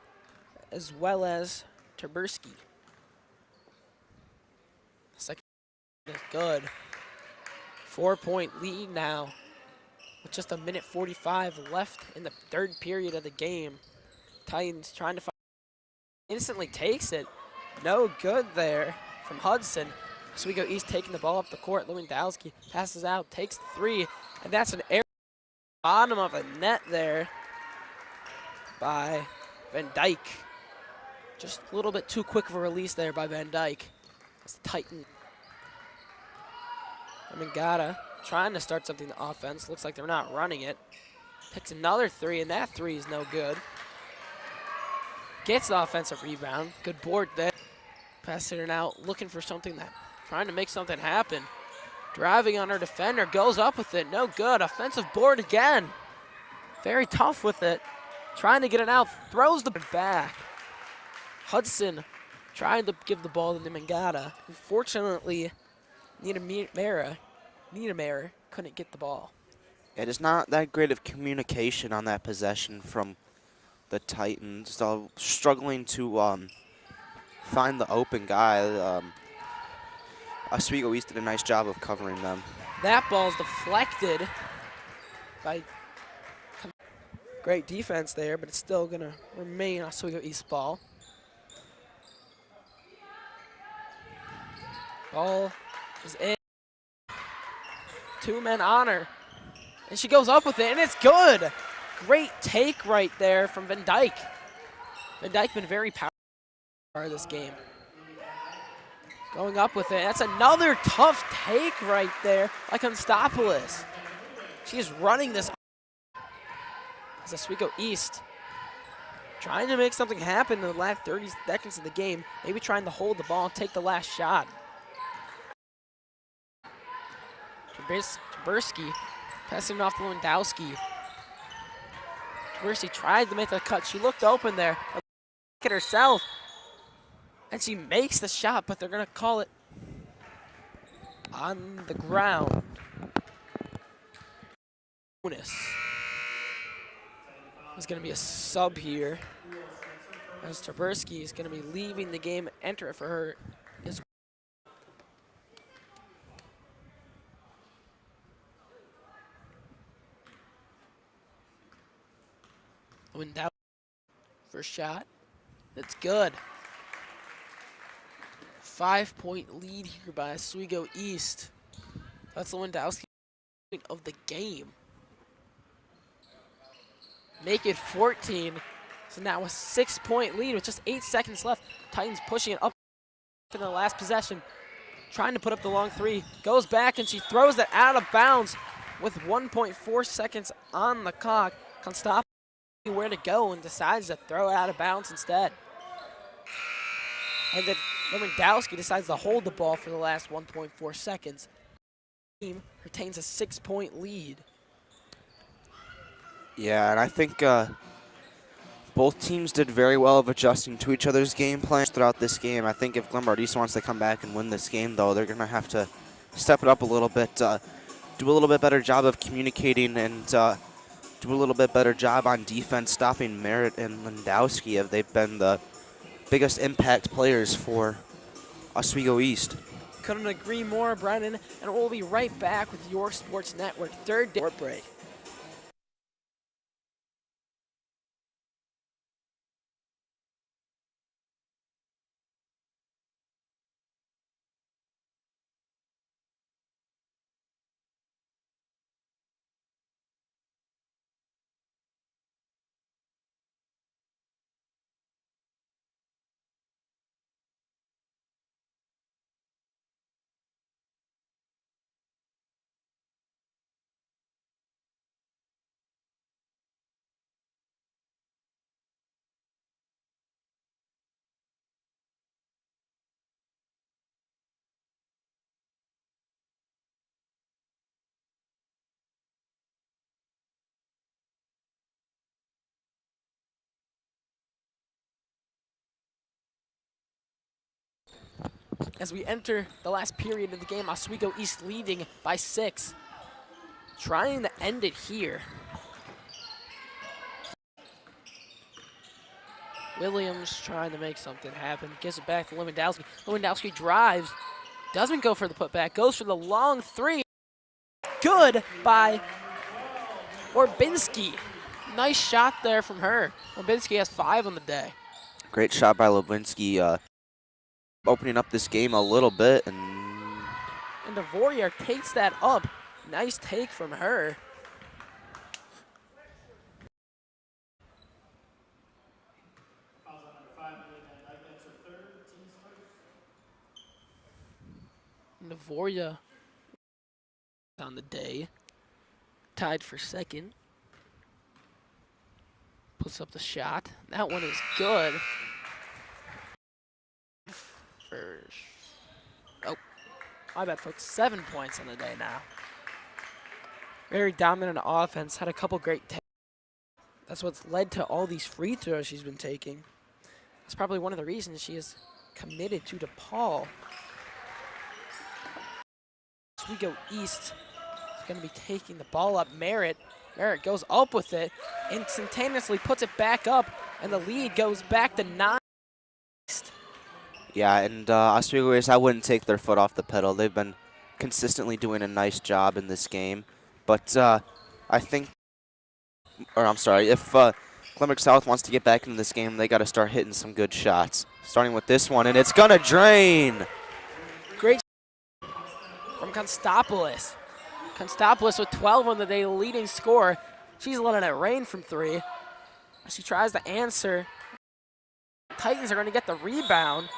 as well as Terberski. Second is good. 4-point lead now with just a minute 45 left in the third period of the game. Titans trying to find. Instantly takes it. No good there from Hudson. Oswego East taking the ball up the court. Lewandowski passes out, takes the three, and that's an error. Bottom of the net there by Van Dyke. Just a little bit too quick of a release there by Van Dyke. That's the Titan. Mangata trying to start something to offense. Looks like they're not running it. Takes another three, and that three is no good. Gets the offensive rebound. Good board there. Passing it out, looking for something that, trying to make something happen. Driving on her defender, goes up with it, no good. Offensive board again. Very tough with it. Trying to get it out, throws the back. Hudson trying to give the ball to Nimangata. Unfortunately, Niedermeyer couldn't get the ball. It is not that great of communication on that possession from the Titans. They're struggling to find the open guy. Oswego East did a nice job of covering them. That ball's deflected by great defense there, but it's still going to remain Oswego East ball. Ball is in. 2 men on her. And she goes up with it, and it's good. Great take right there from Van Dyke. Van Dyke been very powerful in this game. Going up with it. That's another tough take right there by Constopoulos. She is running this. As Oswego East trying to make something happen in the last 30 seconds of the game. Maybe trying to hold the ball and take the last shot. Taberski passing it off to Lewandowski. Taberski tried to make the cut. She looked open there. Look at herself. And she makes the shot, but they're going to call it on the ground. Bonus. There's going to be a sub here. As Taberski is going to be leaving the game. Enter for her is Lewandowski. First shot. That's good. 5-point lead here by Oswego East. That's Lewandowski of the game. Make it 14. So now a 6-point lead with just 8 seconds left. Titans pushing it up in the last possession. Trying to put up the long three. Goes back and she throws it out of bounds with 1.4 seconds on the clock. Can't stop where to go and decides to throw it out of bounds instead. And then Lewandowski decides to hold the ball for the last 1.4 seconds. The team retains a 6-point lead. Yeah, and I think both teams did very well of adjusting to each other's game plans throughout this game. I think if Glenbrook East wants to come back and win this game, though, they're going to have to step it up a little bit, do a little bit better job of communicating, and do a little bit better job on defense, stopping Merritt and Lewandowski, as they've been the biggest impact players for Oswego East. Couldn't agree more, Brennan. And we'll be right back with your Sports Network third day break. As we enter the last period of the game, Oswego East leading by 6. Trying to end it here. Williams trying to make something happen. Gives it back to Lewandowski. Lewandowski drives. Doesn't go for the putback. Goes for the long 3. Good by Orbinski. Nice shot there from her. Orbinski has 5 on the day. Great shot by Lewinsky, opening up this game a little bit. And Dvorak takes that up. Nice take from her. Dvorak on the day. Tied for second. Puts up the shot. That one is good. Oh, my bad, folks. 7 points on the day now. Very dominant offense. Had a couple great takes. That's what's led to all these free throws she's been taking. That's probably one of the reasons she is committed to DePaul. Oswego East is going to be taking the ball up. Merritt goes up with it, instantaneously puts it back up, and the lead goes back to 9. yeah, and Oswego East, I wouldn't take their foot off the pedal. They've been consistently doing a nice job in this game. But I think, or I'm sorry, if Glenbrook South wants to get back into this game, they got to start hitting some good shots. Starting with this one, and it's going to drain. Great from Constopoulos. Constopoulos with 12 on the day, leading scorer. She's letting it rain from 3. She tries to answer. Titans are going to get the rebound.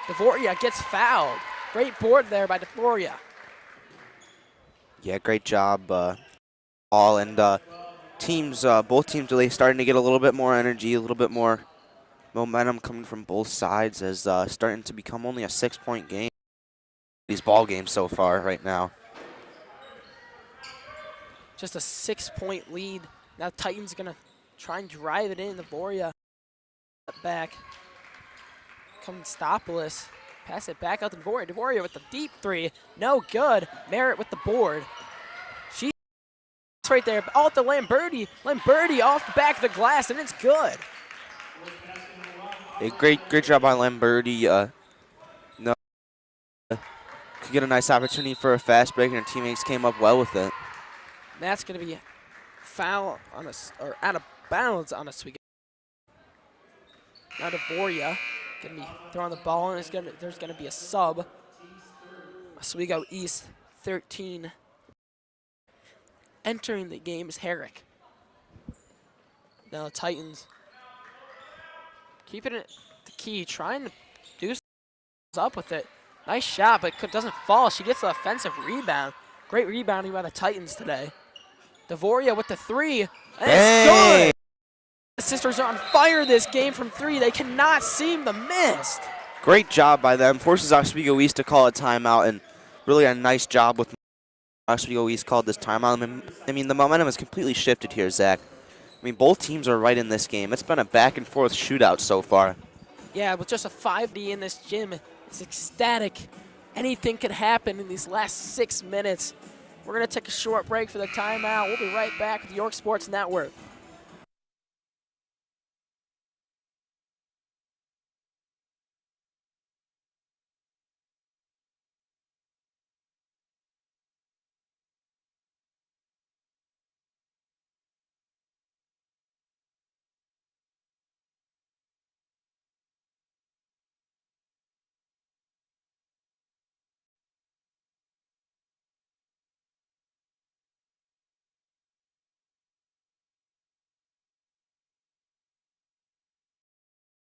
Dvorak gets fouled. Great board there by Dvorak. Yeah, great job, all. And both teams really starting to get a little bit more energy, a little bit more momentum coming from both sides, as starting to become only a 6-point game. These ball games so far right now. Just a 6-point lead. Now Titans going to try and drive it in. Dvorak back. Constopoulos. Pass it back out to Dvorak. Dvorak with the deep 3. No good. Merritt with the board. She's right there. All to Lamberti. Lamberti off the back of the glass, and it's good. A great job by Lamberti. Could get a nice opportunity for a fast break, and her teammates came up well with it. That's going to be foul on us, or out of bounds on us. Now Dvorak going to be throwing the ball, and there's going to be a sub. Oswego East 13. Entering the game is Herrick. Now the Titans keeping it the key, trying to do something up with it. Nice shot, but doesn't fall. She gets the offensive rebound. Great rebounding by the Titans today. Dvorak with the 3, and it's good. The sisters are on fire this game from 3. They cannot seem to miss. Great job by them. Forces Oswego East to call a timeout, and really a nice job with Oswego East called this timeout. I mean, the momentum has completely shifted here, Zach. I mean, both teams are right in this game. It's been a back-and-forth shootout so far. Yeah, with just a 5D in this gym, it's ecstatic. Anything could happen in these last 6 minutes. We're going to take a short break for the timeout. We'll be right back with York Sports Network.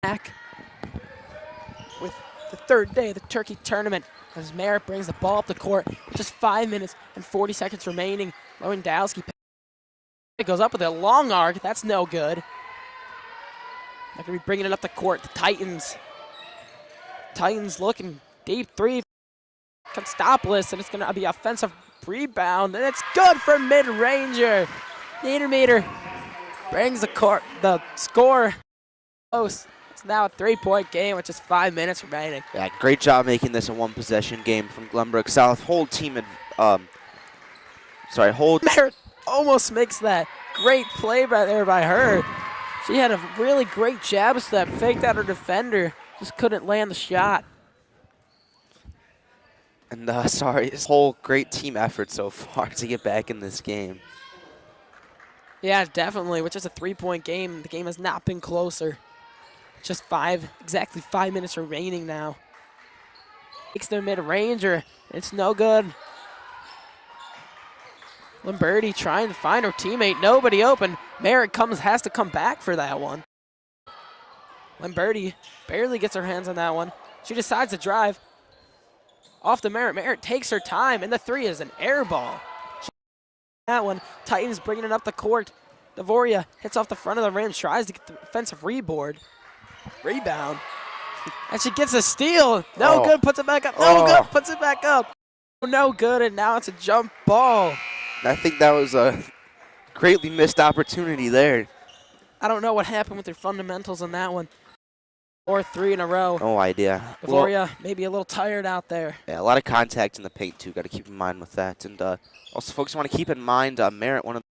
Back with the third day of the Turkey tournament as Merritt brings the ball up the court with just 5 minutes and 40 seconds remaining. Lewandowski goes up with a long arc. That's no good. They're going to be bringing it up the court. The Titans looking deep three. Stopless, and it's going to be offensive rebound, and it's good for mid-ranger. Niedermeter brings the score close. It's now a 3-point game with just 5 minutes remaining. Yeah, great job making this a one-possession game from Glenbrook South. Merritt almost makes that. Great play right there by her. She had a really great jab step, faked out her defender, just couldn't land the shot. And this whole great team effort so far to get back in this game. Yeah, definitely. With just a 3-point game, the game has not been closer. Just exactly 5 minutes remaining now. Takes their mid-ranger. It's no good. Lamberti trying to find her teammate. Nobody open. Merritt has to come back for that one. Lamberti barely gets her hands on that one. She decides to drive. Off the Merritt. Merritt takes her time, and the three is an air ball. That one. Titans bringing it up the court. Dvoria hits off the front of the rim, tries to get the offensive rebound. And she gets a steal. No good, puts it back up. No good, puts it back up. No good, and now it's a jump ball. I think that was a greatly missed opportunity there. I don't know what happened with their fundamentals on that one. Or 3 in a row. No idea. Dvoria maybe a little tired out there. Yeah, a lot of contact in the paint, too. Got to keep in mind with that. And also, folks, want to keep in mind Merritt, one of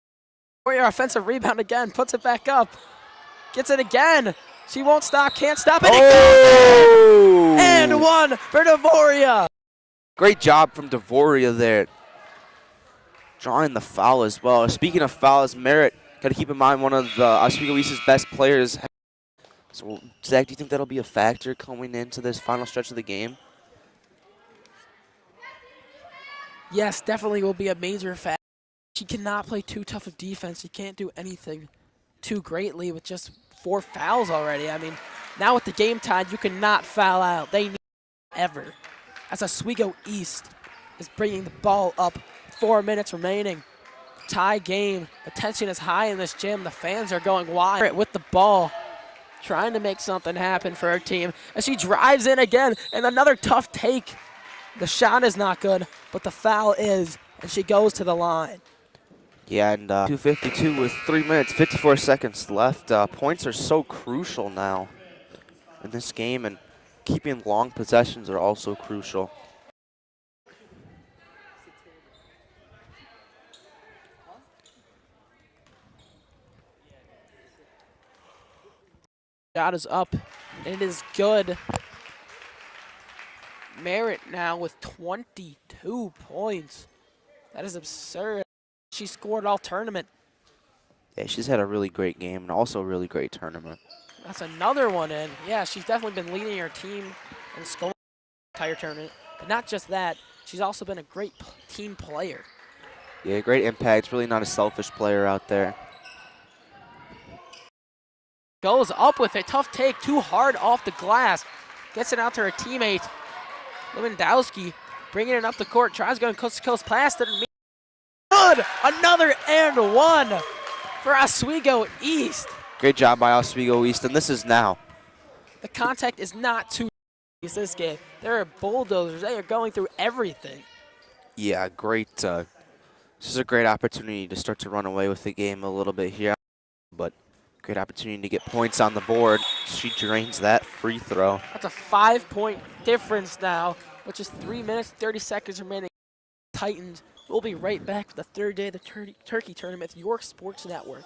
Dvoria offensive rebound again, puts it back up. Gets it again. She won't stop, can't stop it. Oh! And one for Dvoria. Great job from Dvoria there. Drawing the foul as well. Speaking of fouls, Merritt, got to keep in mind one of the Oswego East's best players. So, Zach, do you think that'll be a factor coming into this final stretch of the game? Yes, definitely will be a major factor. She cannot play too tough of defense. She can't do anything too greatly with just 4 fouls already. I mean, now with the game tied, you cannot foul out. They need ever. As Oswego East is bringing the ball up, 4 minutes remaining. Tie game. The tension is high in this gym. The fans are going wild with the ball, trying to make something happen for her team. As she drives in again, and another tough take. The shot is not good, but the foul is, and she goes to the line. Yeah, and 2:52 with 3 minutes, 54 seconds left. Points are so crucial now in this game, and keeping long possessions are also crucial. Shot is up, and it is good. Merritt now with 22 points. That is absurd. She scored all tournament. Yeah, she's had a really great game and also a really great tournament. That's another one in. Yeah, she's definitely been leading her team and scoring the entire tournament. But not just that, she's also been a great team player. Yeah, great impact. Really not a selfish player out there. Goes up with a tough take, too hard off the glass. Gets it out to her teammate, Lewandowski, bringing it up the court. Tries going coast-to-coast pass. Didn't mean good. Another and one for Oswego East. Great job by Oswego East, and this is now. The contact is not too this game. They're bulldozers. They are going through everything. Yeah, great. This is a great opportunity to start to run away with the game a little bit here, but great opportunity to get points on the board. She drains that free throw. That's a 5-point difference now, which is 3 minutes, 30 seconds remaining. Titans. We'll be right back for the third day of the Turkey Tournament, York Sports Network.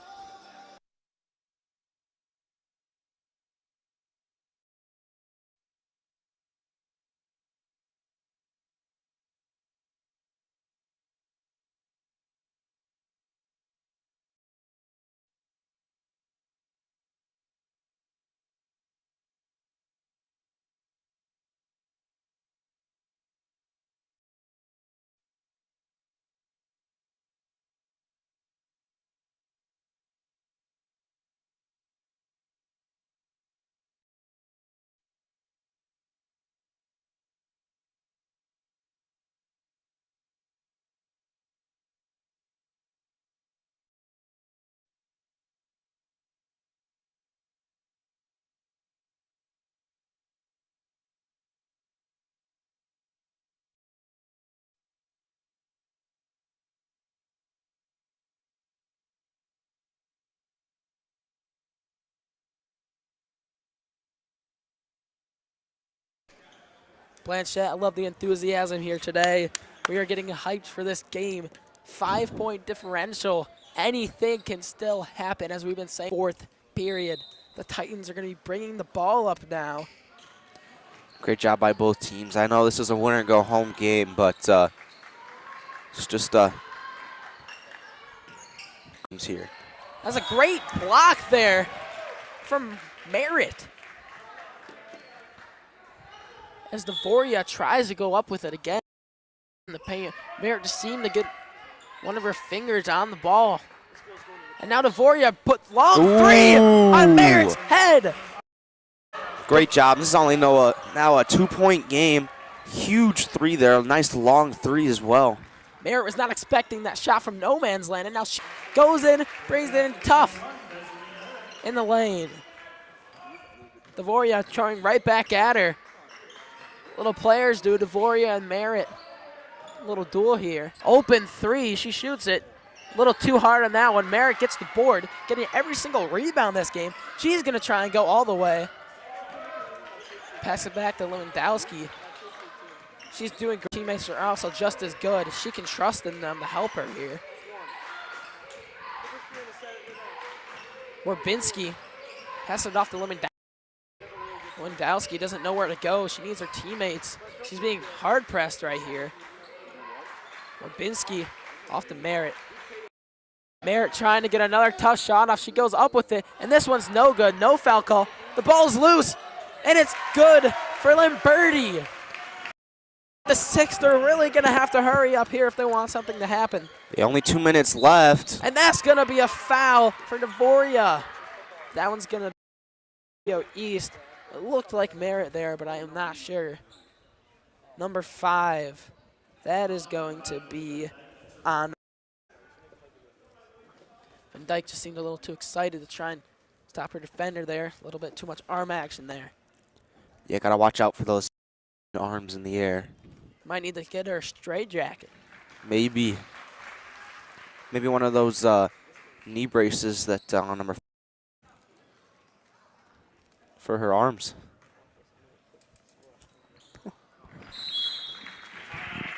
Blanchette, I love the enthusiasm here today. We are getting hyped for this game. 5-point differential. Anything can still happen, as we've been saying. Fourth period. The Titans are going to be bringing the ball up now. Great job by both teams. I know this is a winner-go-home game, but it's just here. That's a great block there from Merritt. As Dvoria tries to go up with it again in the paint. Merritt just seemed to get one of her fingers on the ball. And now Dvoria put long three on Merritt's head. Great job. This is only now a 2-point game. Huge three there. A nice long three as well. Merritt was not expecting that shot from no man's land, and now she goes in, brings it in tough in the lane. Dvoria throwing right back at her. Little players do, Dvoria and Merritt. A little duel here. Open three, she shoots it. A little too hard on that one. Merritt gets the board, getting every single rebound this game. She's gonna try and go all the way. Pass it back to Lewandowski. She's doing great. Teammates are also just as good. She can trust in them to help her here. Warbinski passes it off to Lewandowski. Lewandowski doesn't know where to go. She needs her teammates. She's being hard pressed right here. Warbinski off to Merritt. Merritt trying to get another tough shot off. She goes up with it, and this one's no good. No foul call. The ball's loose, and it's good for Lamberti. The Sixth are really going to have to hurry up here if they want something to happen. Only 2 minutes left. And that's going to be a foul for Dvoria. That one's going to go east. It looked like Merritt there, but I am not sure. Number 5. That is going to be on. Van Dyke just seemed a little too excited to try and stop her defender there. A little bit too much arm action there. Yeah, got to watch out for those arms in the air. Might need to get her a straight jacket. Maybe one of those knee braces that number 5 for her arms.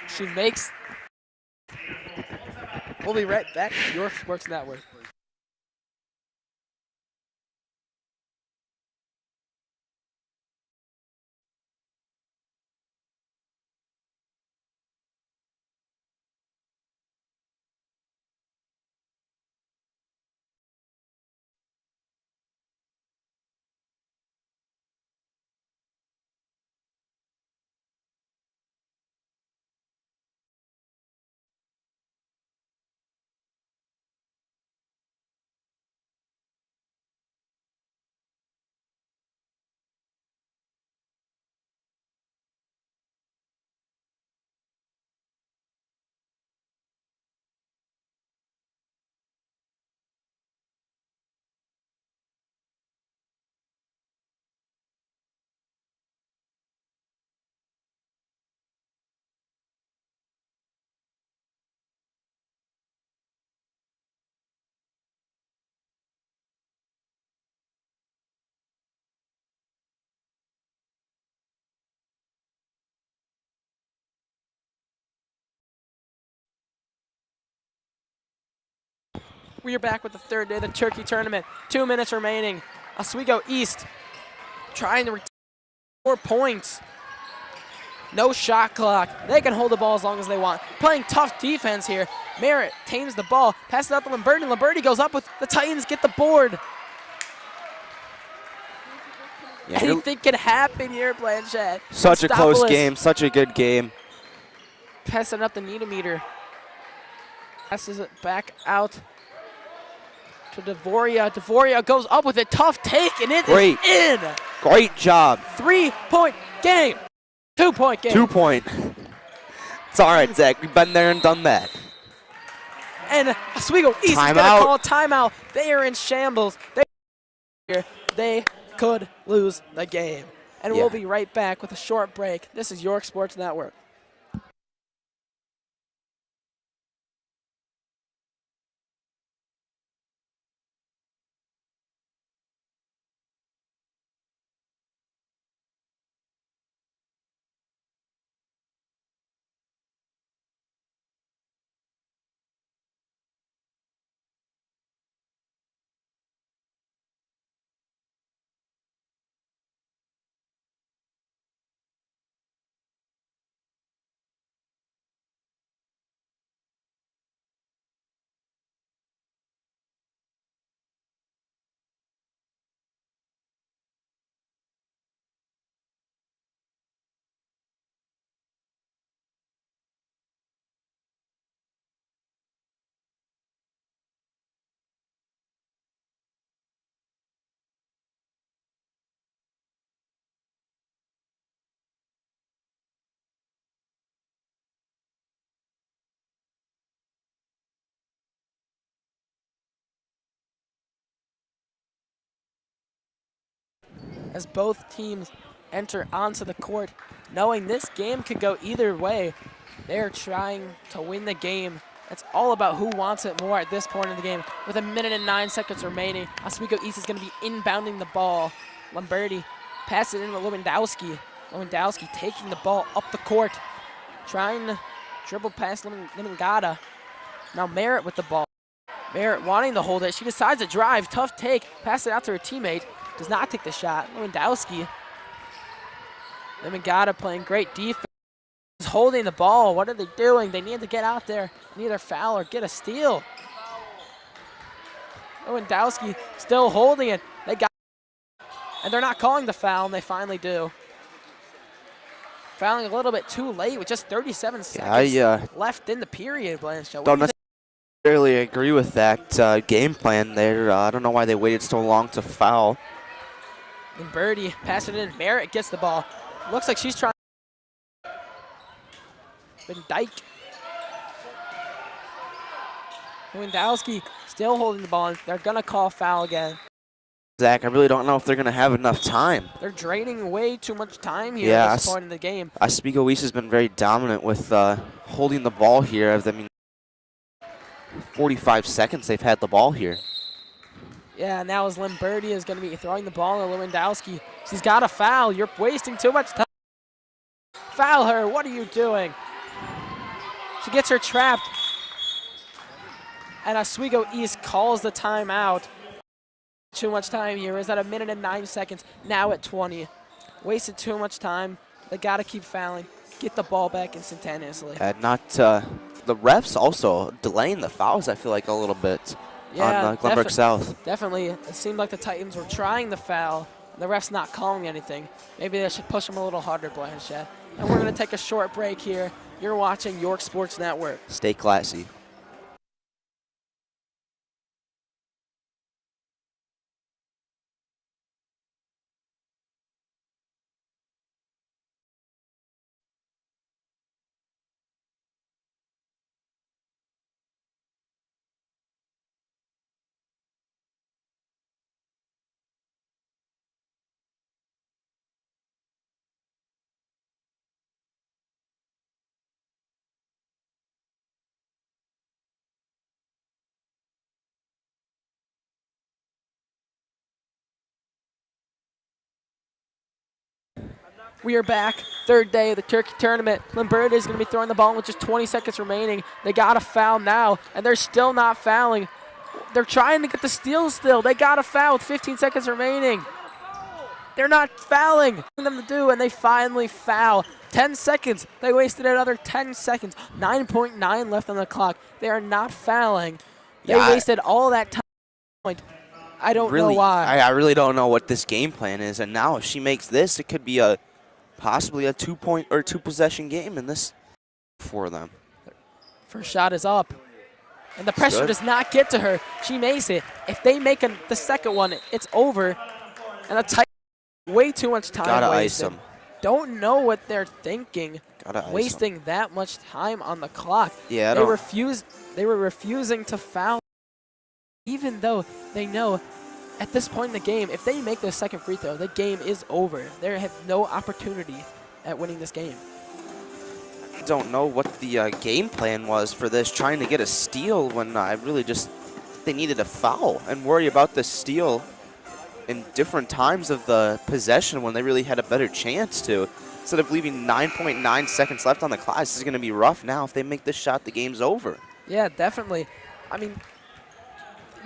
She makes. We'll be right back to York Sports Network. We are back with the third day of the Turkey tournament. 2 minutes remaining. Oswego East trying to retain 4 points. No shot clock. They can hold the ball as long as they want. Playing tough defense here. Merritt tames the ball, passes out to Lamberti. Lamberti goes up with the Titans, get the board. Yeah, anything can happen here, Blanchett. Such a close game, such a good game. Passing up the Needometer. Passes it back out to Devoria. Devoria goes up with a tough take, and it is in. Great job. 3-point game. 2-point game. 2-point. It's all right, Zach. We've been there and done that. And Oswego East is going to call a timeout. They are in shambles. They could lose the game. And we'll be right back with a short break. This is York Sports Network. As both teams enter onto the court, knowing this game could go either way, they're trying to win the game. It's all about who wants it more at this point in the game. With 1 minute and 9 seconds remaining, Oswego East is going to be inbounding the ball. Lamberti passes it in to Lewandowski. Lewandowski taking the ball up the court, trying to dribble past Limangada. Now Merritt with the ball. Merritt wanting to hold it. She decides to drive. Tough take. Pass it out to her teammate. Does not take the shot. Lewandowski. Limangada playing great defense. Is holding the ball. What are they doing? They need to get out there and either foul or get a steal. Lewandowski still holding it. They got it. And they're not calling the foul, and they finally do. Fouling a little bit too late with just 37 seconds left in the period, Blanchett. Don't necessarily agree with that game plan there. I don't know why they waited so long to foul. And Birdie passing it in. Merritt gets the ball. Looks like she's trying. Van Dyke. Lewandowski still holding the ball. They're going to call foul again. Zach, I really don't know if they're going to have enough time. They're draining way too much time here at this point in the game. Oswego East has been very dominant with holding the ball here. I mean, 45 seconds they've had the ball here. Yeah, now as Lamberti is going to be throwing the ball to Lewandowski. She's got a foul. You're wasting too much time. Foul her. What are you doing? She gets her trapped. And Oswego East calls the timeout. Too much time here. Is at 1 minute and 9 seconds. Now at 20. Wasted too much time. They got to keep fouling. Get the ball back instantaneously. The refs also delaying the fouls, I feel like, a little bit. Yeah, on Glenbrook South. Definitely. It seemed like the Titans were trying the foul. The ref's not calling anything. Maybe they should push them a little harder, Blanchett. And we're going to take a short break here. You're watching York Sports Network. Stay classy. We are back, third day of the Turkey tournament. Lamberti is going to be throwing the ball with just 20 seconds remaining. They got a foul now, and they're still not fouling. They're trying to get the steal still. They got a foul with 15 seconds remaining. They're not fouling them to do, and they finally foul. 10 seconds. They wasted another 10 seconds. 9.9 left on the clock. They are not fouling. They wasted all that time. I don't know why. I really don't know what this game plan is. And now if she makes this, it could be possibly a 2-point or 2-possession game in this for them. First shot is up. And the pressure does not get to her. She makes it. If they make the second one, it's over. And a tight, way too much time Gotta wasted. ice them. Don't know what they're thinking. Gotta ice wasting that much time on the clock. Yeah, they were refusing to foul, even though they know at this point in the game, if they make the second free throw, the game is over. They have no opportunity at winning this game. I don't know what the game plan was for this, trying to get a steal when I really just they needed a foul and worry about the steal in different times of the possession when they really had a better chance to. Instead of leaving 9.9 seconds left on the clock, this is going to be rough now. If they make this shot, the game's over. Yeah, definitely. I mean,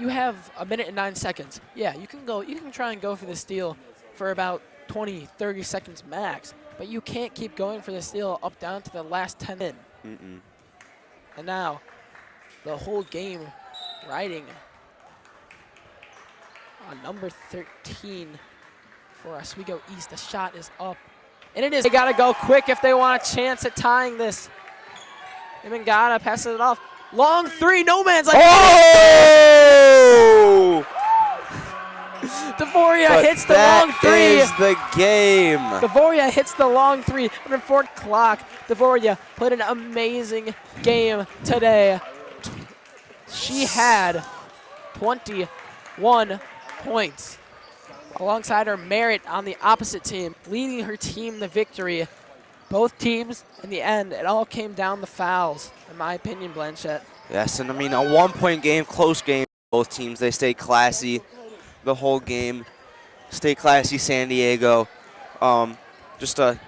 you have a minute and 9 seconds. Yeah, you can try and go for the steal for about 20, 30 seconds max, but you can't keep going for the steal up down to the last 10 in. And now, the whole game riding on number 13 for Oswego East. The shot is up. And it is. They got to go quick if they want a chance at tying this. Imangata passes it off. Long three, no man's like. Oh! Devoria hits the long three. That is the game. Devoria hits the long three. Under 4 clock. Devoria played an amazing game today. She had 21 points. Alongside her Merritt on the opposite team, leading her team to victory. Both teams, in the end, it all came down to fouls, in my opinion, Blanchette. Yes, and I mean, a 1-point game, close game. Both teams, they stayed classy the whole game. Stay classy, San Diego. Just a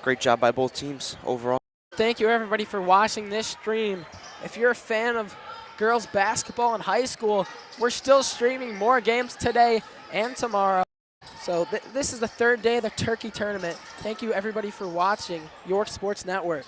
great job by both teams overall. Thank you, everybody, for watching this stream. If you're a fan of girls basketball in high school, we're still streaming more games today and tomorrow. So this is the third day of the Turkey Tournament. Thank you, everybody, for watching York Sports Network.